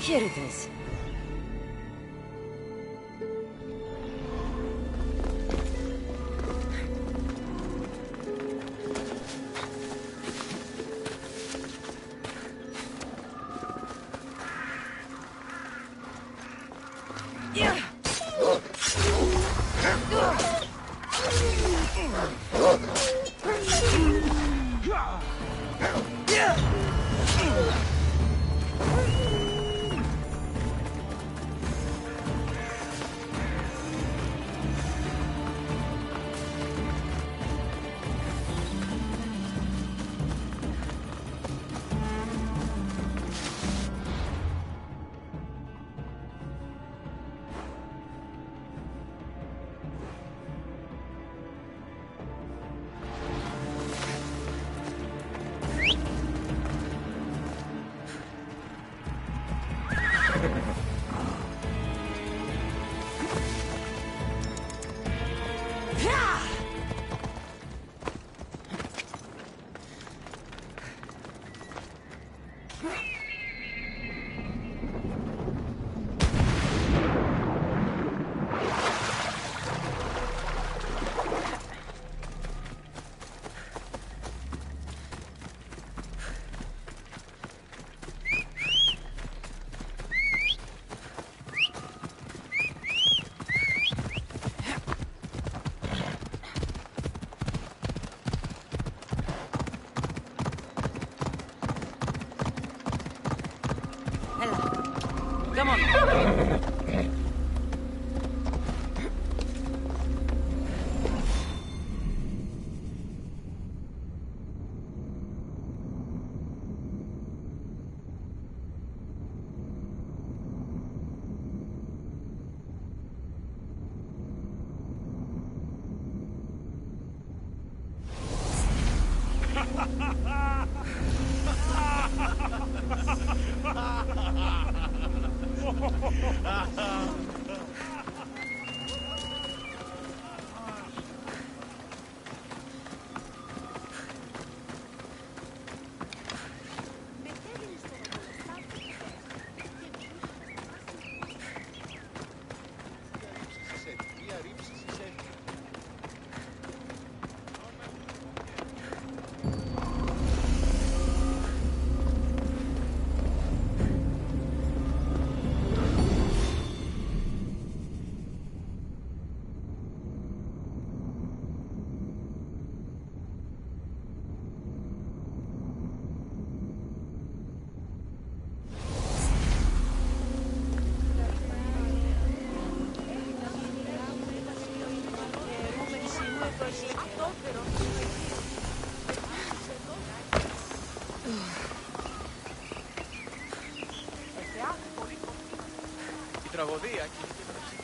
Here it is. Come on. Η τραγωδία κινείται μεταξύ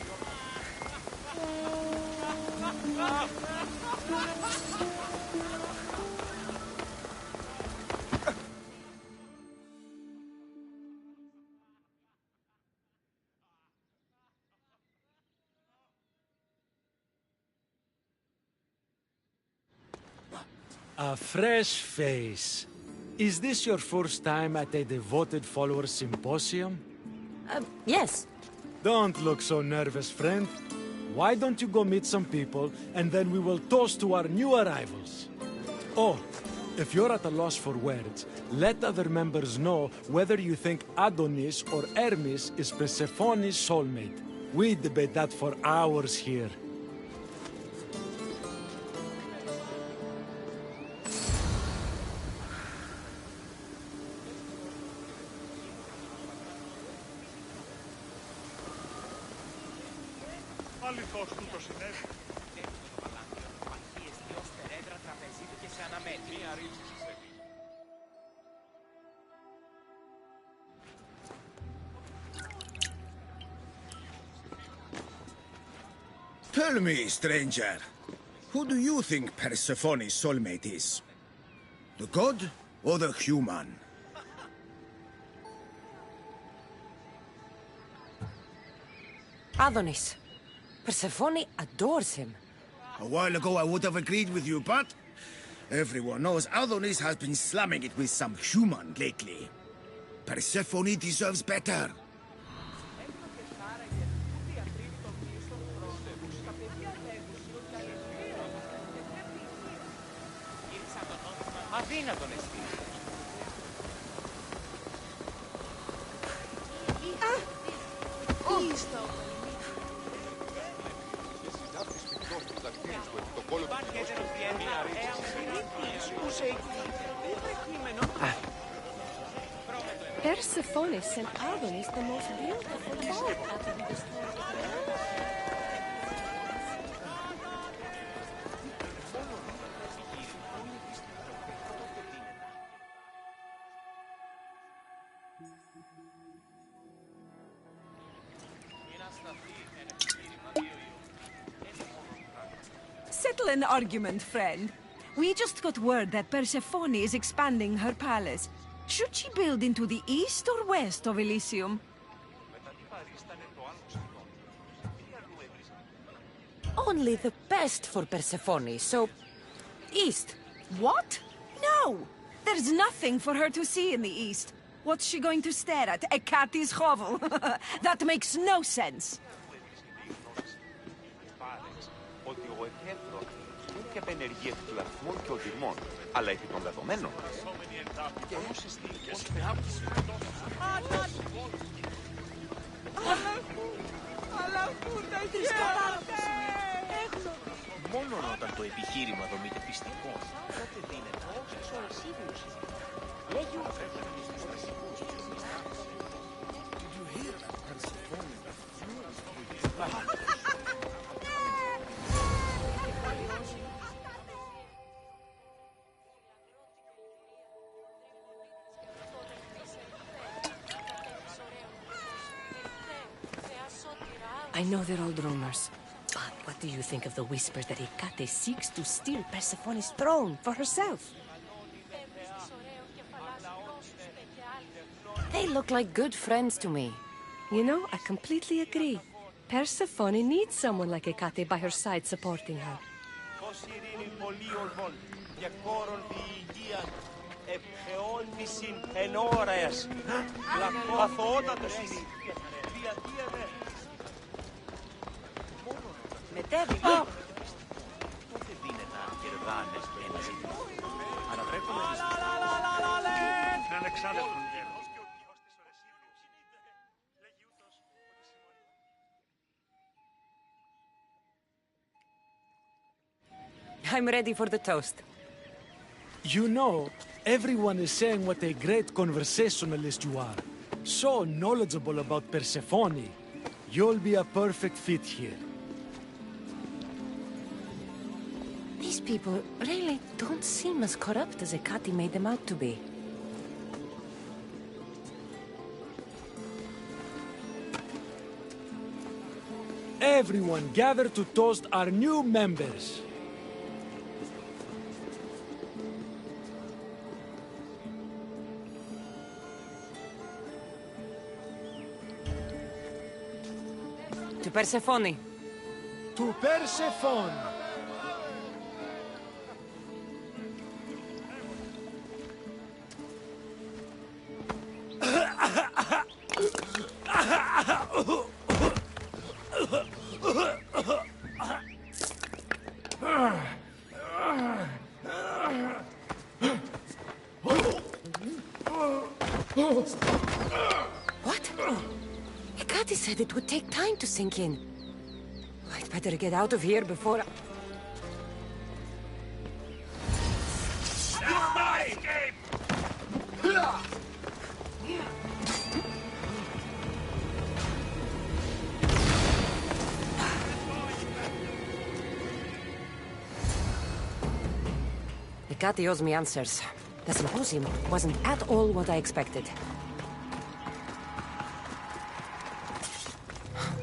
A fresh face. Is this your first time at a devoted followers symposium? Yes. Don't look so nervous, friend. Why don't you go meet some people, and then we will toast to our new arrivals. Oh, if you're at a loss for words, let other members know whether you think Adonis or Hermes is Persephone's soulmate. We debate that for hours here. Αληθώς του το συνέβη. Tell me, stranger, who do you think Persephone's soulmate is? The god or the human? Adonis. Persephone adores him. A while ago I would have agreed with you, but everyone knows Adonis has been slamming it with some human lately. Persephone deserves better. Αδύνατον εστί. Persephone sent Adonis the most beautiful bow. Settle an argument, friend. We just got word that Persephone is expanding her palace. Should she build into the east or west of Elysium? Only the best for Persephone, so... east. What? No! There's nothing for her to see in the east. What's she going to stare at? A cat's hovel? That makes no sense. Ότι ο εκέφρος και απενεργεί εκ του λαθμών και οδυρμών, αλλά επί των δεδομένων. Και όσοι στήλικες μόνο όταν το επιχείρημα δομείται πιστικό, τότε δίνεται όσες ώρες σύγκρουση. Λέγει ο I know they're all rumors. But what do you think of the whispers that Hecate seeks to steal Persephone's throne for herself? They look like good friends to me. You know, I completely agree. Persephone needs someone like Hecate by her side supporting her. Τότε δίνεται να κερδάνε στο ένα ζήτημα. Αλλά πρέπει I'm ready for the toast. You know, everyone is saying what a great conversationalist you are. So knowledgeable about Persephone. You'll be a perfect fit here. These people really don't seem as corrupt as Ekati made them out to be. Everyone gather to toast our new members. To Persephone. To Persephone. What? Ekati said it would take time to sink in. I'd better get out of here before... Ekati owes me answers. The symposium wasn't at all what I expected.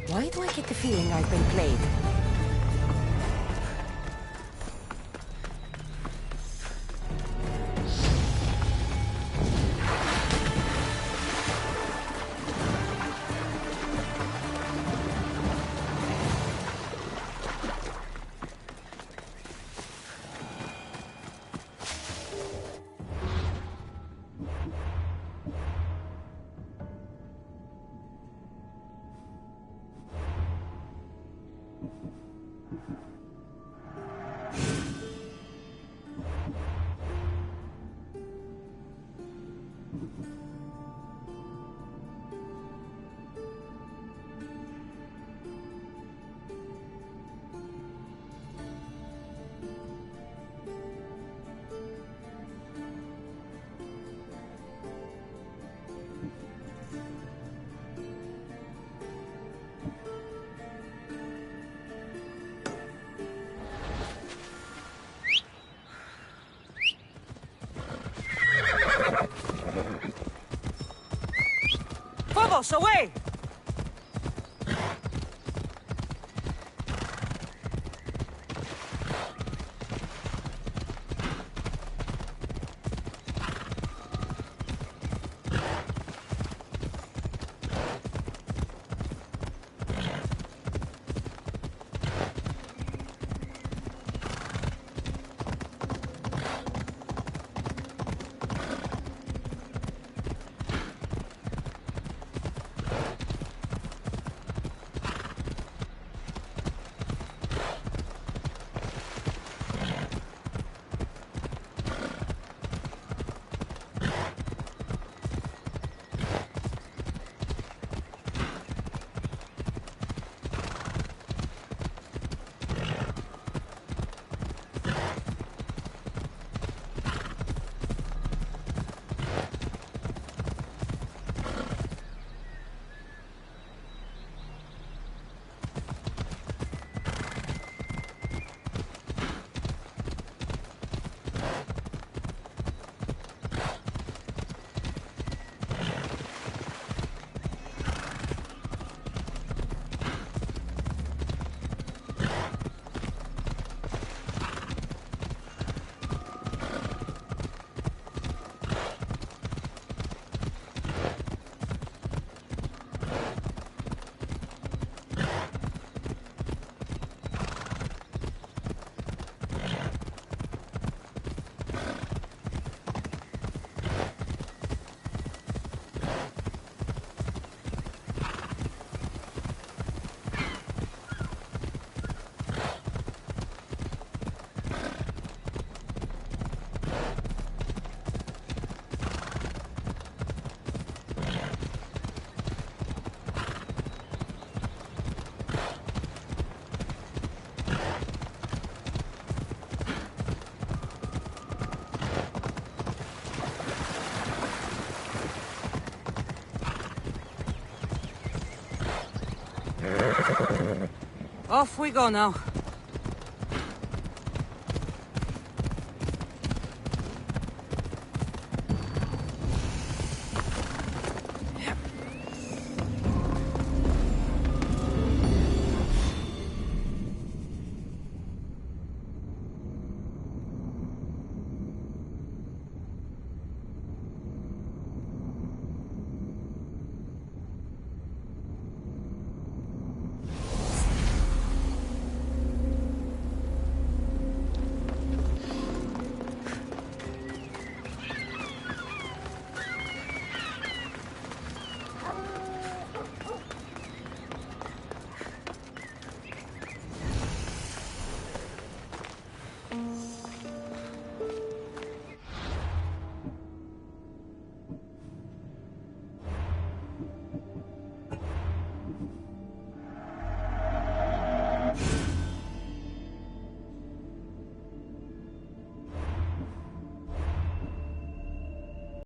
Why do I get the feeling I've been played? Phobos, away! Off we go now.